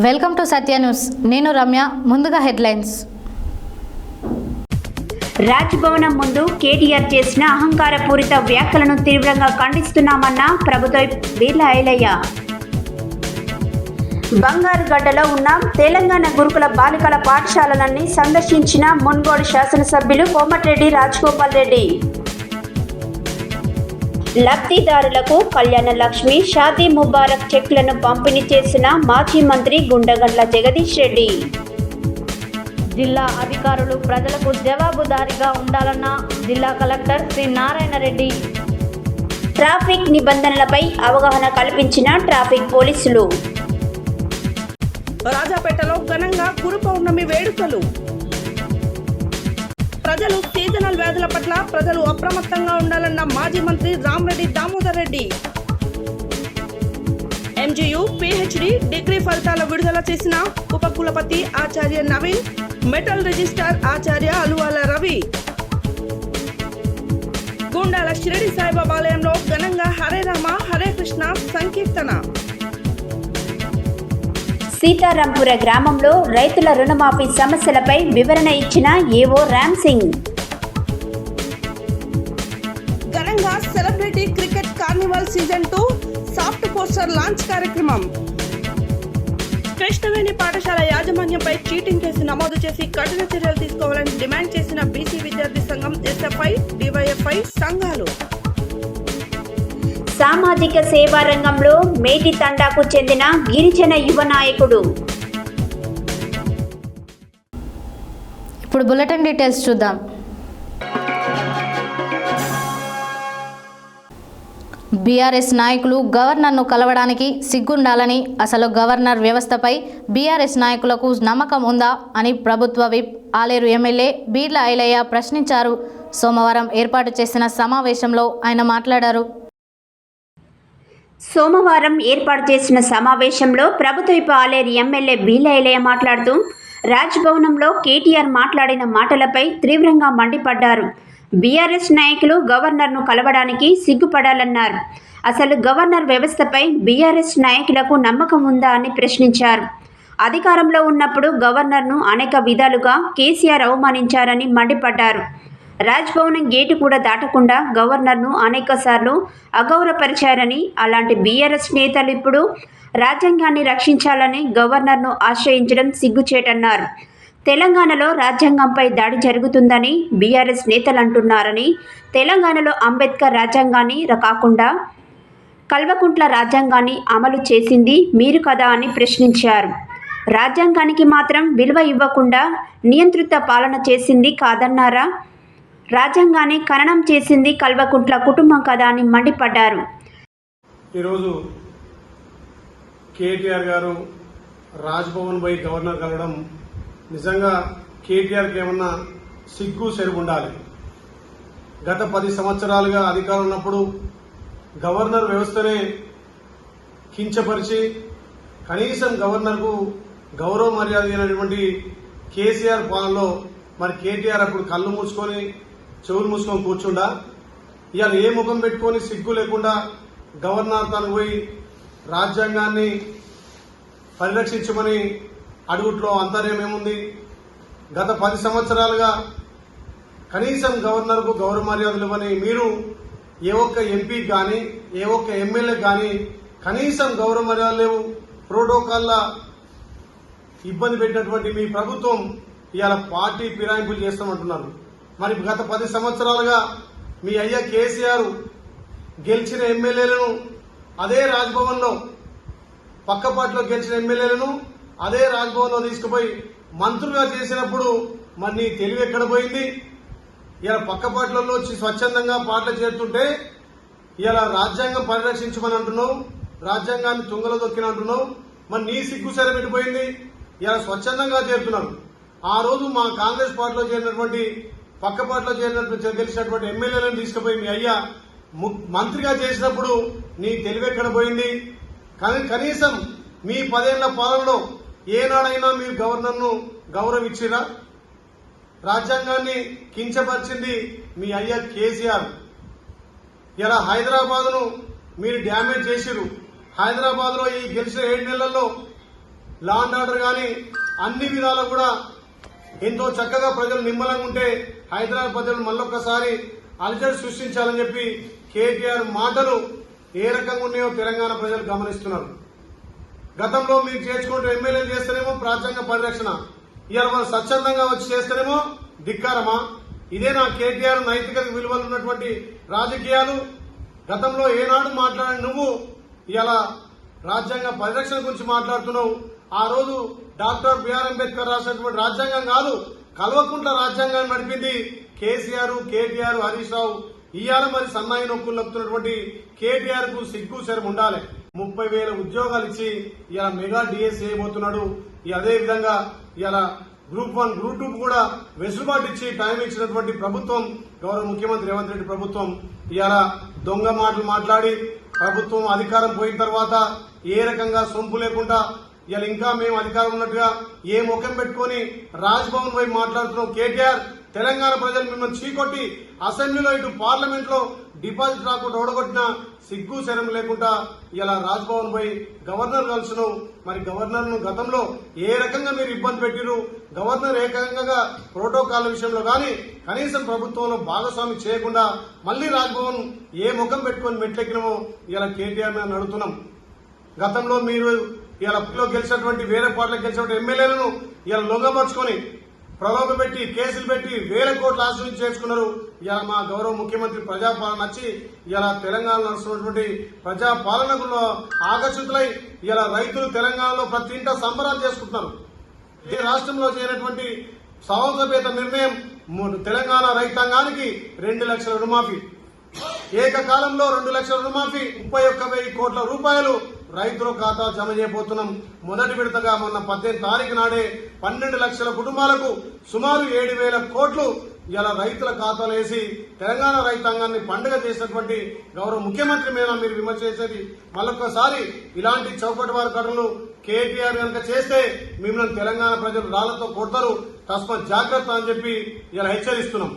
Welcome to Satya news. నేను రమ్య. ముందుగా headlines. రాజ్భవనం ముందు కేటీఆర్ చేసిన అహంకారపూరిత వ్యాఖ్యలను తీవ్రంగా ఖండిస్తున్నామన్న ప్రభుత్వ బీర్లా ఐలయ్య. బంగారుగడ్డలో ఉన్న తెలంగాణ గురుకుల బాలికల పాఠశాలలన్నీ సందర్శించిన మున్గోడు శాసనసభ్యులు కోమటిరెడ్డి రాజగోపాల్ రెడ్డి. లబ్ధిదారులకు కళ్యాణ లక్ష్మి, షాదీ ముబారక్ చెక్లను పంపిణీ చేసిన మాజీ మంత్రి గుండగండ్ల జగదీష్ రెడ్డి. జిల్లా అధికారులు ప్రజలకు జవాబుదారీగా ఉండాలన్న జిల్లా కలెక్టర్ శ్రీ నారాయణ రెడ్డి. ట్రాఫిక్ నిబంధనలపై అవగాహన కల్పించిన ట్రాఫిక్ పోలీసులు. రాజాపేటలో ఘనంగా గురు పౌర్ణమి వేడుకలు. ప్రజలు సీజనల్ వ్యాధుల పట్ల ప్రజలు అప్రమత్తంగా ఉండాలన్న మాజీ మంత్రి Rama Reddy Damodar Reddy. MGU PhD degree ఫలితాల విడుదల చేసిన ఉపకులపతి ఆచార్య నవీన్, మెటల్ రిజిస్ట్రార్ ఆచార్య అలువాల రవి. గుండాల షిరిడి సాయిబాబా ఆలయంలో ఘనంగా హరే రామ హరే కృష్ణ సంకీర్తన. సీతారాంపుర గ్రామంలో రైతుల రుణమాఫీ సమస్యలపై వివరణ ఇచ్చిన ఏవో రామ్ సింగ్. ఘనంగా celebrity cricket carnival season 2 soft poster launch కార్యక్రమం. కృష్ణవేణి పాఠశాల యాజమాన్యంపై చీటింగ్ కేసు నమోదు చేసి కఠిన చర్యలు తీసుకోవాలని డిమాండ్ చేసిన బీసీ విద్యార్థి సంఘం, ఎస్ఎఫ్ఐ, డివైఎఫ్ఐ సంఘాలు. సామాజిక సేవా రంగంలో మేటి తండాకు చెందిన గిరిజన యువ నాయకుడు. ఇప్పుడు బులెటిన్ డీటెయిల్స్ చూద్దాం. బీఆర్ఎస్ నాయకులు గవర్నర్ను కలవడానికి సిగ్గుండాలని, అసలు గవర్నర్ వ్యవస్థపై బీఆర్ఎస్ నాయకులకు నమ్మకం ఉందా అని ప్రభుత్వ విప్ ఆలేరు ఎమ్మెల్యే బీర్లా ఐలయ్య ప్రశ్నించారు. సోమవారం ఏర్పాటు చేసిన సమావేశంలో ఆయన మాట్లాడారు. సోమవారం ఏర్పాటు చేసిన సమావేశంలో ప్రభుత్వ విప్ ఆలేరు ఎమ్మెల్యే బీర్లా ఐలయ్య మాట్లాడుతూ రాజ్భవనంలో కేటీఆర్ మాట్లాడిన మాటలపై తీవ్రంగా మండిపడ్డారు. బీఆర్ఎస్ నాయకులు గవర్నర్ను కలవడానికి సిగ్గుపడాలన్నారు. అసలు గవర్నర్ వ్యవస్థపై బీఆర్ఎస్ నాయకులకు నమ్మకం ఉందా అని ప్రశ్నించారు. అధికారంలో ఉన్నప్పుడు గవర్నర్ను అనేక విధాలుగా కేసీఆర్ అవమానించారని మండిపడ్డారు. రాజ్భవనం గేటు కూడా దాటకుండా గవర్నర్ను అనేకసార్లు అగౌరవపరిచారని, అలాంటి బీఆర్ఎస్ నేతలు ఇప్పుడు రాజ్యాంగాన్ని రక్షించాలని గవర్నర్ను ఆశ్రయించడం సిగ్గుచేటన్నారు. తెలంగాణలో రాజ్యాంగంపై దాడి జరుగుతుందని బీఆర్ఎస్ నేతలు అంటున్నారని, తెలంగాణలో అంబేద్కర్ రాజ్యాంగాన్ని కాకుండా కల్వకుంట్ల రాజ్యాంగాన్ని అమలు చేసింది మీరు కదా అని ప్రశ్నించారు. రాజ్యాంగానికి మాత్రం విలువ ఇవ్వకుండా నియంత్రిత పాలన చేసింది కాదన్నారా? రాజ్యాంగాన్ని ఖననం చేసింది కల్వకుంట్ల కుటుంబం కదా అని మండిపడ్డారు. ఈరోజు కేటీఆర్ గారు రాజ్భవన్ పై గవర్నర్ కలవడం నిజంగా కేటీఆర్కి ఏమన్నా సిగ్గు సెరుగు ఉండాలి. గత 10 సంవత్సరాలుగా అధికారం ఉన్నప్పుడు గవర్నర్ వ్యవస్థనే కించపరిచి కనీసం గవర్నర్కు గౌరవ మర్యాద అయినటువంటి కేసీఆర్ పాలనలో మరి కేటీఆర్ అప్పుడు కళ్ళు మూసుకొని చెవులు మూసుకొని కూర్చుండా ఇవాళ ఏ ముఖం పెట్టుకొని సిగ్గు లేకుండా గవర్నర్ తను పోయి రాజ్యాంగాన్ని పరిరక్షించమని అడుగుట్లో అంతర్యమేముంది? గత 10 సంవత్సరాలుగా కనీసం గవర్నర్కు గౌరవ మర్యాదలు ఇవ్వని మీరు ఏ ఒక్క ఎంపీకి కానీ ఏ ఒక్క ఎమ్మెల్యేకి కానీ కనీసం గౌరవ మర్యాదలు లేవు. ప్రోటోకాల్ల ఇబ్బంది పెట్టినటువంటి మీ ప్రభుత్వం ఇవాళ పార్టీ ఫిరాయింపులు చేస్తామంటున్నారు. మరి గత 10 సంవత్సరాలుగా మీ అయ్య కేసీఆర్ గెలిచిన ఎమ్మెల్యేలను అదే రాజ్భవన్లో, పక్కపాటిలో గెలిచిన ఎమ్మెల్యేలను అదే రాజ్భవన్లో తీసుకుపోయి మంత్రులుగా చేసినప్పుడు మరి నీ తెలివి ఎక్కడ పోయింది? ఇలా పక్కపాట్లలో వచ్చి స్వచ్ఛందంగా పాటలు చేరుతుంటే ఇలా రాజ్యాంగం పరిరక్షించమని అంటున్నావు, రాజ్యాంగాన్ని తుంగలో దొక్కినంటున్నావు. మరి నీ సిగ్గు సరిపెట్టిపోయింది. ఇలా స్వచ్ఛందంగా చేరుతున్నారు. ఆ రోజు మా కాంగ్రెస్ పార్టీలో చేరినటువంటి పక్కపాటిలో గెలిచినటువంటి ఎమ్మెల్యేలను తీసుకుపోయి మీ అయ్యా మంత్రిగా చేసినప్పుడు నీ తెలివెక్కడ పోయింది? కనీసం మీ 10 ఏళ్ల పాలనలో ఏనాడైనా మీరు గవర్నర్ను గౌరవించిరా? రాజ్యాంగాన్ని కించపరిచింది మీ అయ్య కేసీఆర్. ఇలా హైదరాబాద్ను మీరు డ్యామేజ్ చేసిరు. హైదరాబాద్లో ఈ గెలిచిన 7 నెలల్లో లా అండ్ ఆర్డర్ కానీ అన్ని విధాలు కూడా ఎంతో చక్కగా ప్రజలు నిమ్మలంగా ఉంటే హైదరాబాద్ ప్రజలు మళ్ళొక్కసారి అలజడి సృష్టించాలని చెప్పి కేటీఆర్ మాటలు ఏ రకంగా ఉన్నాయో తెలంగాణ ప్రజలు గమనిస్తున్నారు. గతంలో మీరు చేర్చుకుంటూ ఎమ్మెల్యేలు చేస్తేనేమో రాజ్యాంగ పరిరక్షణ, ఇవాళ వాళ్ళు స్వచ్ఛందంగా వచ్చి చేస్తేనేమో ధిక్కారమా? ఇదే నా కేటీఆర్ నైతిక విలువలు ఉన్నటువంటి రాజకీయాలు. గతంలో ఏనాడు మాట్లాడిన నువ్వు ఇలా రాజ్యాంగ పరిరక్షణ గురించి మాట్లాడుతున్నావు. ఆ రోజు డాక్టర్ బిఆర్ అంబేద్కర్ రాసినటువంటి రాజ్యాంగం కాదు, కల్వకుంట్ల రాజ్యాంగాన్ని నడిపింది కేసీఆర్, కేటీఆర్, హరీష్ రావు. ఇవాళ మరి సన్నాయి నొక్కులు నొక్కుతున్నటువంటి కేటీఆర్ కు సిగ్గు శరం ఉండాలి. 30,000 ఉద్యోగాలు ఇచ్చి ఇలా మెగా డిఎస్ చేయబోతున్నాడు. అదే విధంగా ఇలా గ్రూప్ 1, గ్రూప్ 2 కూడా వెసులుబాటు ఇచ్చి టైం ఇచ్చినటువంటి ప్రభుత్వం గౌరవ ముఖ్యమంత్రి రేవంత్ రెడ్డి ప్రభుత్వం. ఇవాళ దొంగ మాటలు మాట్లాడి ప్రభుత్వం అధికారం పోయిన తర్వాత ఏ రకంగా సొంపు లేకుండా ఇలా ఇంకా మేము అధికారం ఉన్నట్టుగా ఏ ముఖం పెట్టుకుని రాజ్భవన్ వైపు మాట్లాడుతున్నాం. కేటీఆర్, తెలంగాణ ప్రజలు మిమ్మల్ని చీకొట్టి అసెంబ్లీలో ఇటు పార్లమెంట్ లో డిపాజిట్ రాకుండా ఓడగొట్టిన సిగ్గు శరం లేకుండా ఇలా రాజ్భవన్ పోయి గవర్నర్ కలుసును. మరి గవర్నర్ ను గతంలో ఏ రకంగా మీరు ఇబ్బంది పెట్టిరు? గవర్నర్ ఏకంగా ప్రోటోకాల్ విషయంలో గాని కనీసం ప్రభుత్వంలో భాగస్వామి చేయకుండా మళ్లీ రాజ్భవన్ ఏ ముఖం పెట్టుకుని మెట్లెక్కినమో ఇలా కేటీఆర్ మీద నడుతున్నాం. గతంలో మీరు ఇలా గెలిచినటువంటి వేరే పార్టీలకు గెలిచినటువంటి ఎమ్మెల్యేలను ఇలా లొంగపరుచుకొని ప్రలోభ పెట్టి కేసులు పెట్టి వేల కోట్ల ఆశలు చేసుకున్నారు. ఇలా మా గౌరవ ముఖ్యమంత్రి ప్రజాపాలన నచ్చి ఇలా తెలంగాణ నడుస్తున్నటువంటి ప్రజాపాలనలో ఆకర్షితులై ఇలా రైతులు తెలంగాణలో ప్రతి ఇంట సంబరాలు చేసుకుంటున్నారు. ఏ రాష్ట్రంలో చేయనటువంటి సాహసోపేత నిర్ణయం తెలంగాణ రైతాంగానికి 2 లక్షల రుణమాఫీ. ఏకకాలంలో 2 లక్షల రుణమాఫీ, 31,000 కోట్ల రూపాయలు రైతుల ఖాతా జమ చేయబోతున్నాం. మొదటి విడతగా మొన్న 18 తారీఖు నాడే 12 లక్షల కుటుంబాలకు సుమారు 7,000 కోట్లు ఇలా రైతుల ఖాతాలు వేసి తెలంగాణ రైతాంగాన్ని పండుగ చేసినటువంటి గౌరవ ముఖ్యమంత్రి మీద మీరు విమర్శ చేసేది మళ్ళొక్కసారి ఇలాంటి చౌకటి వారి ఘటనలు కేటీఆర్ కనుక చేస్తే మిమ్మల్ని తెలంగాణ ప్రజలు రాళ్లతో కొడతారు, తస్మాత్ జాగ్రత్త అని చెప్పి ఇలా హెచ్చరిస్తున్నాం.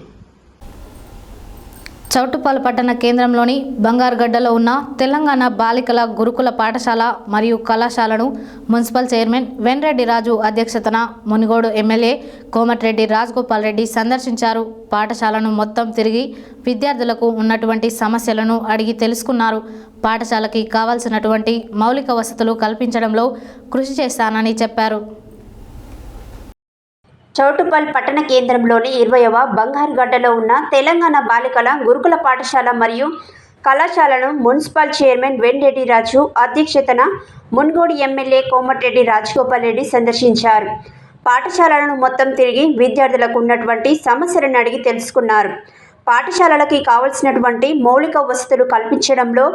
చౌటుప్పల్ పట్టణ కేంద్రంలోని బంగారుగడ్డలో ఉన్న తెలంగాణ బాలికల గురుకుల పాఠశాల మరియు కళాశాలను మున్సిపల్ చైర్మన్ వెన్రెడ్డి రాజు అధ్యక్షతన మునుగోడు ఎమ్మెల్యే కోమటిరెడ్డి రాజగోపాల్ రెడ్డి సందర్శించారు. పాఠశాలను మొత్తం తిరిగి విద్యార్థులకు ఉన్నటువంటి సమస్యలను అడిగి తెలుసుకున్నారు. పాఠశాలకి కావాల్సినటువంటి మౌలిక వసతులు కల్పించడంలో కృషి చేస్తానని చెప్పారు. చౌటుప్పల్ పట్టణ కేంద్రంలోని 20వ బంగారుగడ్డలో ఉన్న తెలంగాణ బాలికల గురుకుల పాఠశాల మరియు కళాశాలను మున్సిపల్ చైర్మన్ వెన్రెడ్డి రాజు అధ్యక్షతన మున్గోడు ఎమ్మెల్యే కోమటిరెడ్డి రాజగోపాల్ రెడ్డి సందర్శించారు. పాఠశాలలను మొత్తం తిరిగి విద్యార్థులకు ఉన్నటువంటి సమస్యలను అడిగి తెలుసుకున్నారు. పాఠశాలలకి కావలసినటువంటి మౌలిక వసతులు కల్పించడంలో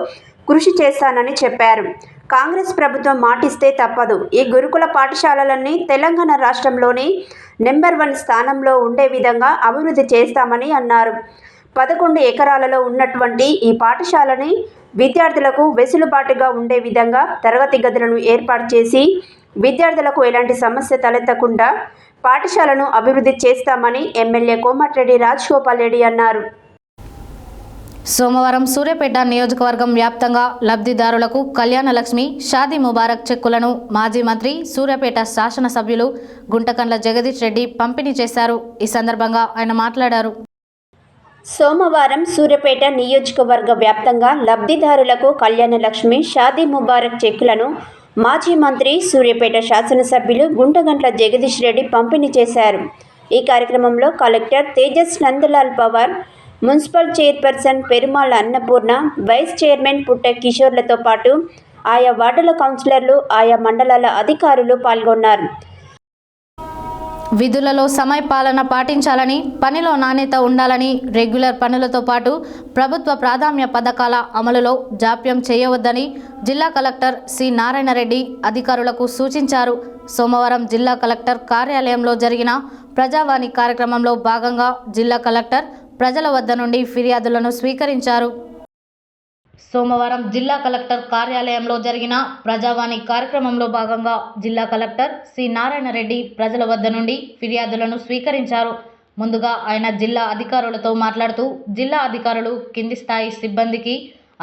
కృషి చేస్తానని చెప్పారు. కాంగ్రెస్ ప్రభుత్వం మాటిస్తే తప్పదు. ఈ గురుకుల పాఠశాలలన్నీ తెలంగాణ రాష్ట్రంలోని నెంబర్ 1 స్థానంలో ఉండే విధంగా అభివృద్ధి చేస్తామని అన్నారు. 11 ఎకరాలలో ఉన్నటువంటి ఈ పాఠశాలని విద్యార్థులకు వెసులుబాటుగా ఉండే విధంగా తరగతి గదులను ఏర్పాటు చేసి విద్యార్థులకు ఎలాంటి సమస్య తలెత్తకుండా పాఠశాలను అభివృద్ధి చేస్తామని ఎమ్మెల్యే కోమటిరెడ్డి రాజగోపాల్ రెడ్డి అన్నారు. సోమవారం సూర్యాపేట నియోజకవర్గం వ్యాప్తంగా లబ్ధిదారులకు కళ్యాణలక్ష్మి, షాదీ ముబారక్ చెక్కులను మాజీ మంత్రి, సూర్యాపేట శాసనసభ్యులు గుంటకండ్ల జగదీష్ రెడ్డి పంపిణీ చేశారు. ఈ సందర్భంగా ఆయన మాట్లాడారు. సోమవారం సూర్యాపేట నియోజకవర్గ వ్యాప్తంగా లబ్ధిదారులకు కళ్యాణలక్ష్మి, షాదీ ముబారక్ చెక్కులను మాజీ మంత్రి, సూర్యాపేట శాసనసభ్యులు గుంటకండ్ల జగదీష్ రెడ్డి పంపిణీ చేశారు. ఈ కార్యక్రమంలో collector Tejas Nandlal Pawar, municipal chairperson Perumala Annapurna, vice chairman Putta కిషోర్లతో పాటు ఆయా వార్డుల కౌన్సిలర్లు, ఆయా మండలాల అధికారులు పాల్గొన్నారు. విధులలో సమయపాలన పాటించాలని, పనిలో నాణ్యత ఉండాలని, రెగ్యులర్ పనులతో పాటు ప్రభుత్వ ప్రాధాన్య పథకాల అమలులో జాప్యం చేయవద్దని జిల్లా కలెక్టర్ సి నారాయణరెడ్డి అధికారులకు సూచించారు. సోమవారం జిల్లా కలెక్టర్ కార్యాలయంలో జరిగిన ప్రజావాణి కార్యక్రమంలో భాగంగా జిల్లా కలెక్టర్ ప్రజల వద్ద నుండి ఫిర్యాదులను స్వీకరించారు. సోమవారం జిల్లా కలెక్టర్ కార్యాలయంలో జరిగిన ప్రజావాణి కార్యక్రమంలో భాగంగా జిల్లా కలెక్టర్ సి నారాయణరెడ్డి ప్రజల వద్ద నుండి ఫిర్యాదులను స్వీకరించారు. ముందుగా ఆయన జిల్లా అధికారులతో మాట్లాడుతూ జిల్లా అధికారులు కింది స్థాయి సిబ్బందికి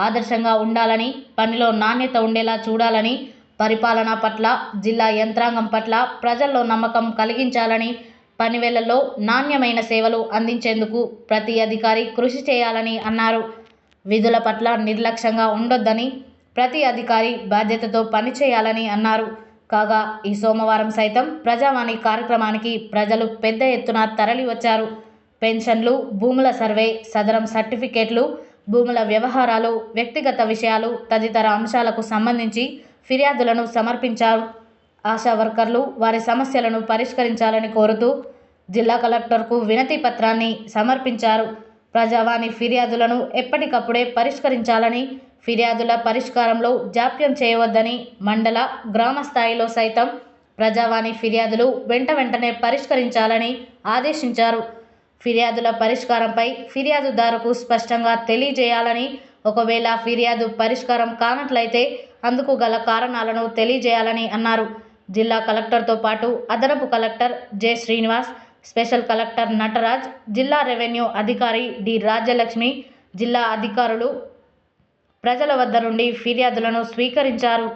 ఆదర్శంగా ఉండాలని, పనిలో నాణ్యత ఉండేలా చూడాలని, పరిపాలన పట్ల, జిల్లా యంత్రాంగం పట్ల ప్రజల్లో నమ్మకం కలిగించాలని, పనివేళల్లో నాణ్యమైన సేవలు అందించేందుకు ప్రతి అధికారి కృషి చేయాలని అన్నారు. విధుల పట్ల నిర్లక్ష్యంగా ఉండొద్దని, ప్రతి అధికారి బాధ్యతతో పనిచేయాలని అన్నారు. కాగా ఈ సోమవారం సైతం ప్రజావాణి కార్యక్రమానికి ప్రజలు పెద్ద ఎత్తున తరలి వచ్చారు. పెన్షన్లు, భూముల సర్వే, సదరం సర్టిఫికేట్లు, భూముల వ్యవహారాలు, వ్యక్తిగత విషయాలు తదితర అంశాలకు సంబంధించి ఫిర్యాదులను సమర్పించారు. ఆశా వర్కర్లు వారి సమస్యలను పరిష్కరించాలని కోరుతూ జిల్లా కలెక్టర్కు వినతి పత్రాన్ని సమర్పించారు. ప్రజావాణి ఫిర్యాదులను ఎప్పటికప్పుడే పరిష్కరించాలని, ఫిర్యాదుల పరిష్కారంలో జాప్యం చేయవద్దని, మండల, గ్రామ స్థాయిలో సైతం ప్రజావాణి ఫిర్యాదులు వెంటనే పరిష్కరించాలని ఆదేశించారు. ఫిర్యాదుల పరిష్కారంపై ఫిర్యాదుదారుకు స్పష్టంగా తెలియజేయాలని, ఒకవేళ ఫిర్యాదు పరిష్కారం కానట్లయితే అందుకు గల కారణాలను తెలియజేయాలని అన్నారు. జిల్లా కలెక్టర్తో పాటు అదనపు collector J. Srinivas, special collector Nataraj, జిల్లా రెవెన్యూ అధికారి డి. రాజ్యలక్ష్మి, జిల్లా అధికారులు ప్రజల వద్ద నుండి ఫిర్యాదులను స్వీకరించారు.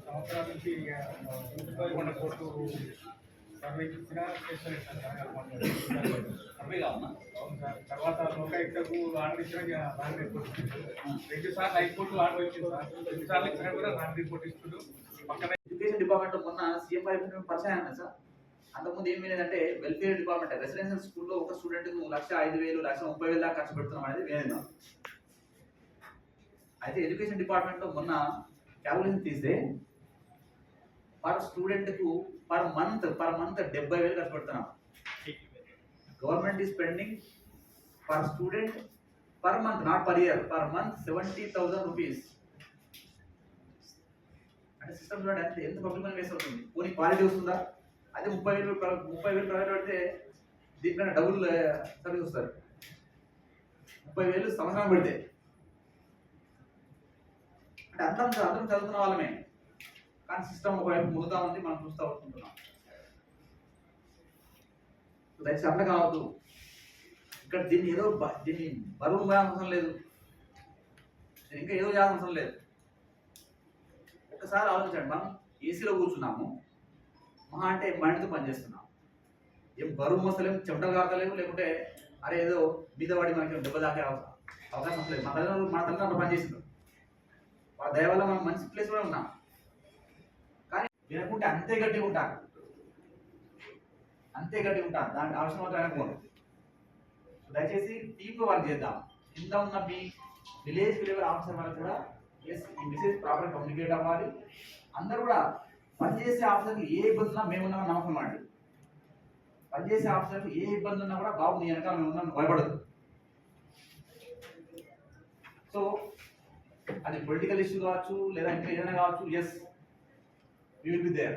సంవత్సరాల నుంచి కొండ కోర్టు సర్వే ఇచ్చిన సర్వే కావన్నా. అవును సార్. తర్వాత లోకాయుక్తకు ఆర్డర్ ఇచ్చిన రాంగ్ రిపోర్ట్ ఇస్తుంది. 2 సార్లు హైకోర్టు ఆర్డర్ ఇచ్చింది సార్. 2 సార్లు ఇచ్చినా కూడా రాంగ్ రిపోర్ట్ ఇస్తుంది. పక్కన ఎడ్యుకేషన్ డిపార్ట్మెంట్ మొన్న సీఎం గారి పరిచయం అయింది సార్. అంతకుముందు ఏం లేదంటే వెల్ఫేర్ డిపార్ట్మెంట్ రెసిడెన్షియల్ స్కూల్లో ఒక స్టూడెంట్కు 1,05,000, 1,30,000 దాకా ఖర్చు పెడుతున్నాం అనేది వినేది. అయితే ఎడ్యుకేషన్ డిపార్ట్మెంట్లో మొన్న క్యాల్కులేషన్ తీస్తే పర్ స్టూడెంట్కు పర్ మంత్ 70,000 ఖర్చు పెడుతున్నాం. Government is spending per student per month, not per year, per month 70,000 rupees. అంటే సిస్టమ్ చూడండి ఎంత పబ్లిక్ మనీ వేస్ట్ అవుతుంది. పోనీ క్వాలిటీ వస్తుందా? అదే 30,000 ప్రైవేట్ పెడితే దీనికన్నా డబుల్ సర్వీస్ వస్తారు. 30,000 సంవత్సరం పెడితే అంటే అందరం చదువుతున్న వాళ్ళమే, కానీ సిస్టమ్ ఒకవైపు మురుగుతా ఉంది, మనం చూస్తూ ఉంటున్నాం. దయచేసి అట్లా కావద్దు. ఇక్కడ దీన్ని బరువు అవసరం లేదు, ఇంకా ఏదో చేయాల్సిన అవసరం లేదు. ఒకసారి ఆలోచించండి, మనం ఏసీలో కూర్చున్నాము, మహా అంటే మైండ్తో పనిచేస్తున్నాం, ఏం బరువు మోస్తలేము, చెమటలు కాకలేము, లేకుంటే అరే ఏదో మీద పడి మనకి దెబ్బ దాకే అవకాశం లేదు. మన తల్లిదండ్రులు పనిచేసింది, వాళ్ళ దయ వల్ల మనం మంచి ప్లేస్ కూడా ఉన్నాం. కానీ వినకుంటే అంతే గట్టిగా ఉంటారు, దాని అవసరం మాత్రం అనుకోండి. దయచేసి టీంతో వర్క్ చేద్దాం. కింద ఉన్న మీ విలేజ్ లెవెల్ ఆఫీసర్ వాళ్ళకి కూడా ఈ మెసేజ్ ప్రాపర్ కమ్యూనికేట్ అవ్వాలి. అందరూ కూడా పనిచేసే ఆఫీసర్కి ఏ ఇబ్బంది ఉన్నా మేమున్నామని నమ్మకం అండి. పనిచేసే ఆఫీసర్కి ఏ ఇబ్బంది ఉన్నా కూడా బాబు నీ వెనకాల మేము ఉన్నాం, భయపడదు. సో అది పొలిటికల్ ఇష్యూ కావచ్చు, లేదా ఇంకా ఏదైనా కావచ్చు, yes we will be there.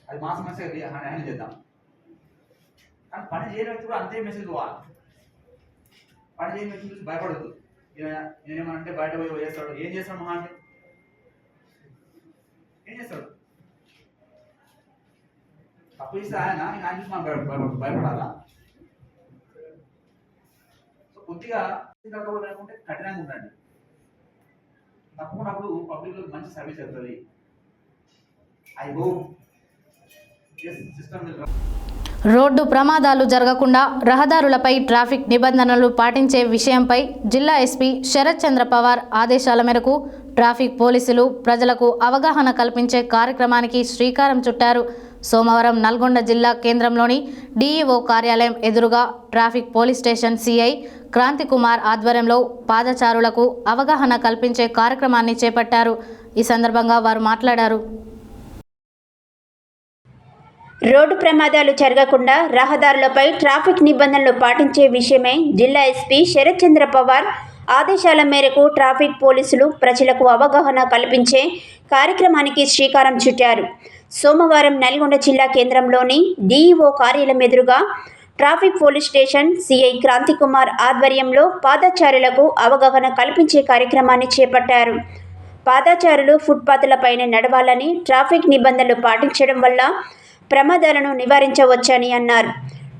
అది మా సమస్య హ్యాండిల్ చేద్దాం. కానీ పని చేయని వ్యక్తి కూడా అంతే మెసేజ్ పోవాలి. పని చేయని వ్యక్తి చూసి భయపడద్దు. ఏమంటే బయట పోయి చేస్తాడు, ఏం చేస్తాడు మహా అంటే ఏం చేస్తాడు? తప్పు చేస్తే ఆయన చూసి మనం భయపడాలా? సో కొద్దిగా లేకుంటే కఠినంగా ఉండండి. తప్పకుండా అప్పుడు పబ్లిక్ లో మంచి సర్వీస్ అవుతుంది. ఐ హోప్ సిస్టమ్ రోడ్డు ప్రమాదాలు జరగకుండా రహదారులపై ట్రాఫిక్ నిబంధనలు పాటించే విషయంపై జిల్లా ఎస్పీ శరత్ చంద్ర పవార్ ఆదేశాల మేరకు ట్రాఫిక్ పోలీసులు ప్రజలకు అవగాహన కల్పించే కార్యక్రమానికి శ్రీకారం చుట్టారు. సోమవారం నల్గొండ జిల్లా కేంద్రంలోని డీఈఓ కార్యాలయం ఎదురుగా traffic police station CI Kranthi Kumar ఆధ్వర్యంలో పాదచారులకు అవగాహన కల్పించే కార్యక్రమాన్ని చేపట్టారు. ఈ సందర్భంగా వారు మాట్లాడారు. రోడ్డు ప్రమాదాలు జరగకుండా రహదారులపై ట్రాఫిక్ నిబంధనలు పాటించే విషయమై జిల్లా ఎస్పీ శరత్ చంద్ర పవార్ ఆదేశాల మేరకు ట్రాఫిక్ పోలీసులు ప్రజలకు అవగాహన కల్పించే కార్యక్రమానికి శ్రీకారం చుట్టారు. సోమవారం నల్గొండ జిల్లా కేంద్రంలోని డీఈఓ కార్యాలయం ఎదురుగా traffic police station CI Kranthi Kumar ఆధ్వర్యంలో పాదచారులకు అవగాహన కల్పించే కార్యక్రమాన్ని చేపట్టారు. పాదచారులు ఫుట్పాత్లపైన నడవాలని, ట్రాఫిక్ నిబంధనలు పాటించడం వల్ల ప్రమాదాలను నివారించవచ్చని అన్నారు.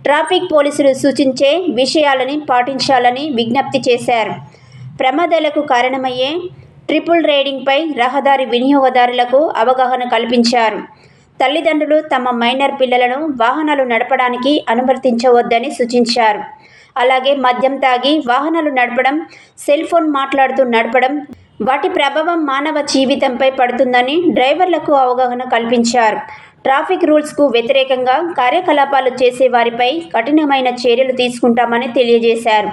ట్రాఫిక్ పోలీసులు సూచించే విషయాలని పాటించాలని విజ్ఞప్తి చేశారు. ప్రమాదాలకు కారణమయ్యే ట్రిపుల్ రైడింగ్పై రహదారి వినియోగదారులకు అవగాహన కల్పించారు. తల్లిదండ్రులు తమ మైనర్ పిల్లలను వాహనాలు నడపడానికి అనుమతించవద్దని సూచించారు. అలాగే మద్యం తాగి వాహనాలు నడపడం, సెల్ ఫోన్ మాట్లాడుతూ నడపడం వాటి ప్రభావం మానవ జీవితంపై పడుతుందని డ్రైవర్లకు అవగాహన కల్పించారు. ట్రాఫిక్ రూల్స్కు వ్యతిరేకంగా కార్యకలాపాలు చేసే వారిపై కఠినమైన చర్యలు తీసుకుంటామని తెలియజేశారు.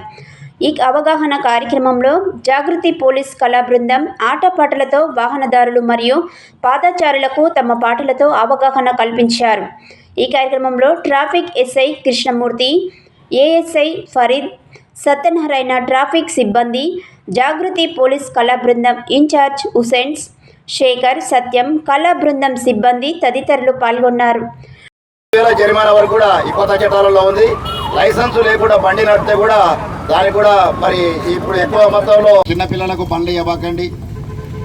ఈ అవగాహన కార్యక్రమంలో జాగృతి పోలీస్ కళా బృందం ఆటపాటలతో వాహనదారులు మరియు పాదచారులకు తమ పాటలతో అవగాహన కల్పించారు. ఈ కార్యక్రమంలో traffic SI Krishnamurthy, ASI Farid, Satyanarayana traffic సిబ్బంది, జాగృతి పోలీస్ కళా బృందం ఇన్ఛార్జ్ హుసేన్స్, శేఖర్, సత్యం, కళా బృందం సిబ్బంది తదితరులు పాల్గొన్నారు. జరిమానా వరకు కూడా ఈ కొత్త చట్టాలలో ఉంది. లైసెన్స్ లేకుండా బండి నడితే కూడా దానికి కూడా మరి ఇప్పుడు ఎక్కువ మొత్తంలో చిన్న పిల్లలకు బండి ఇవ్వకండి.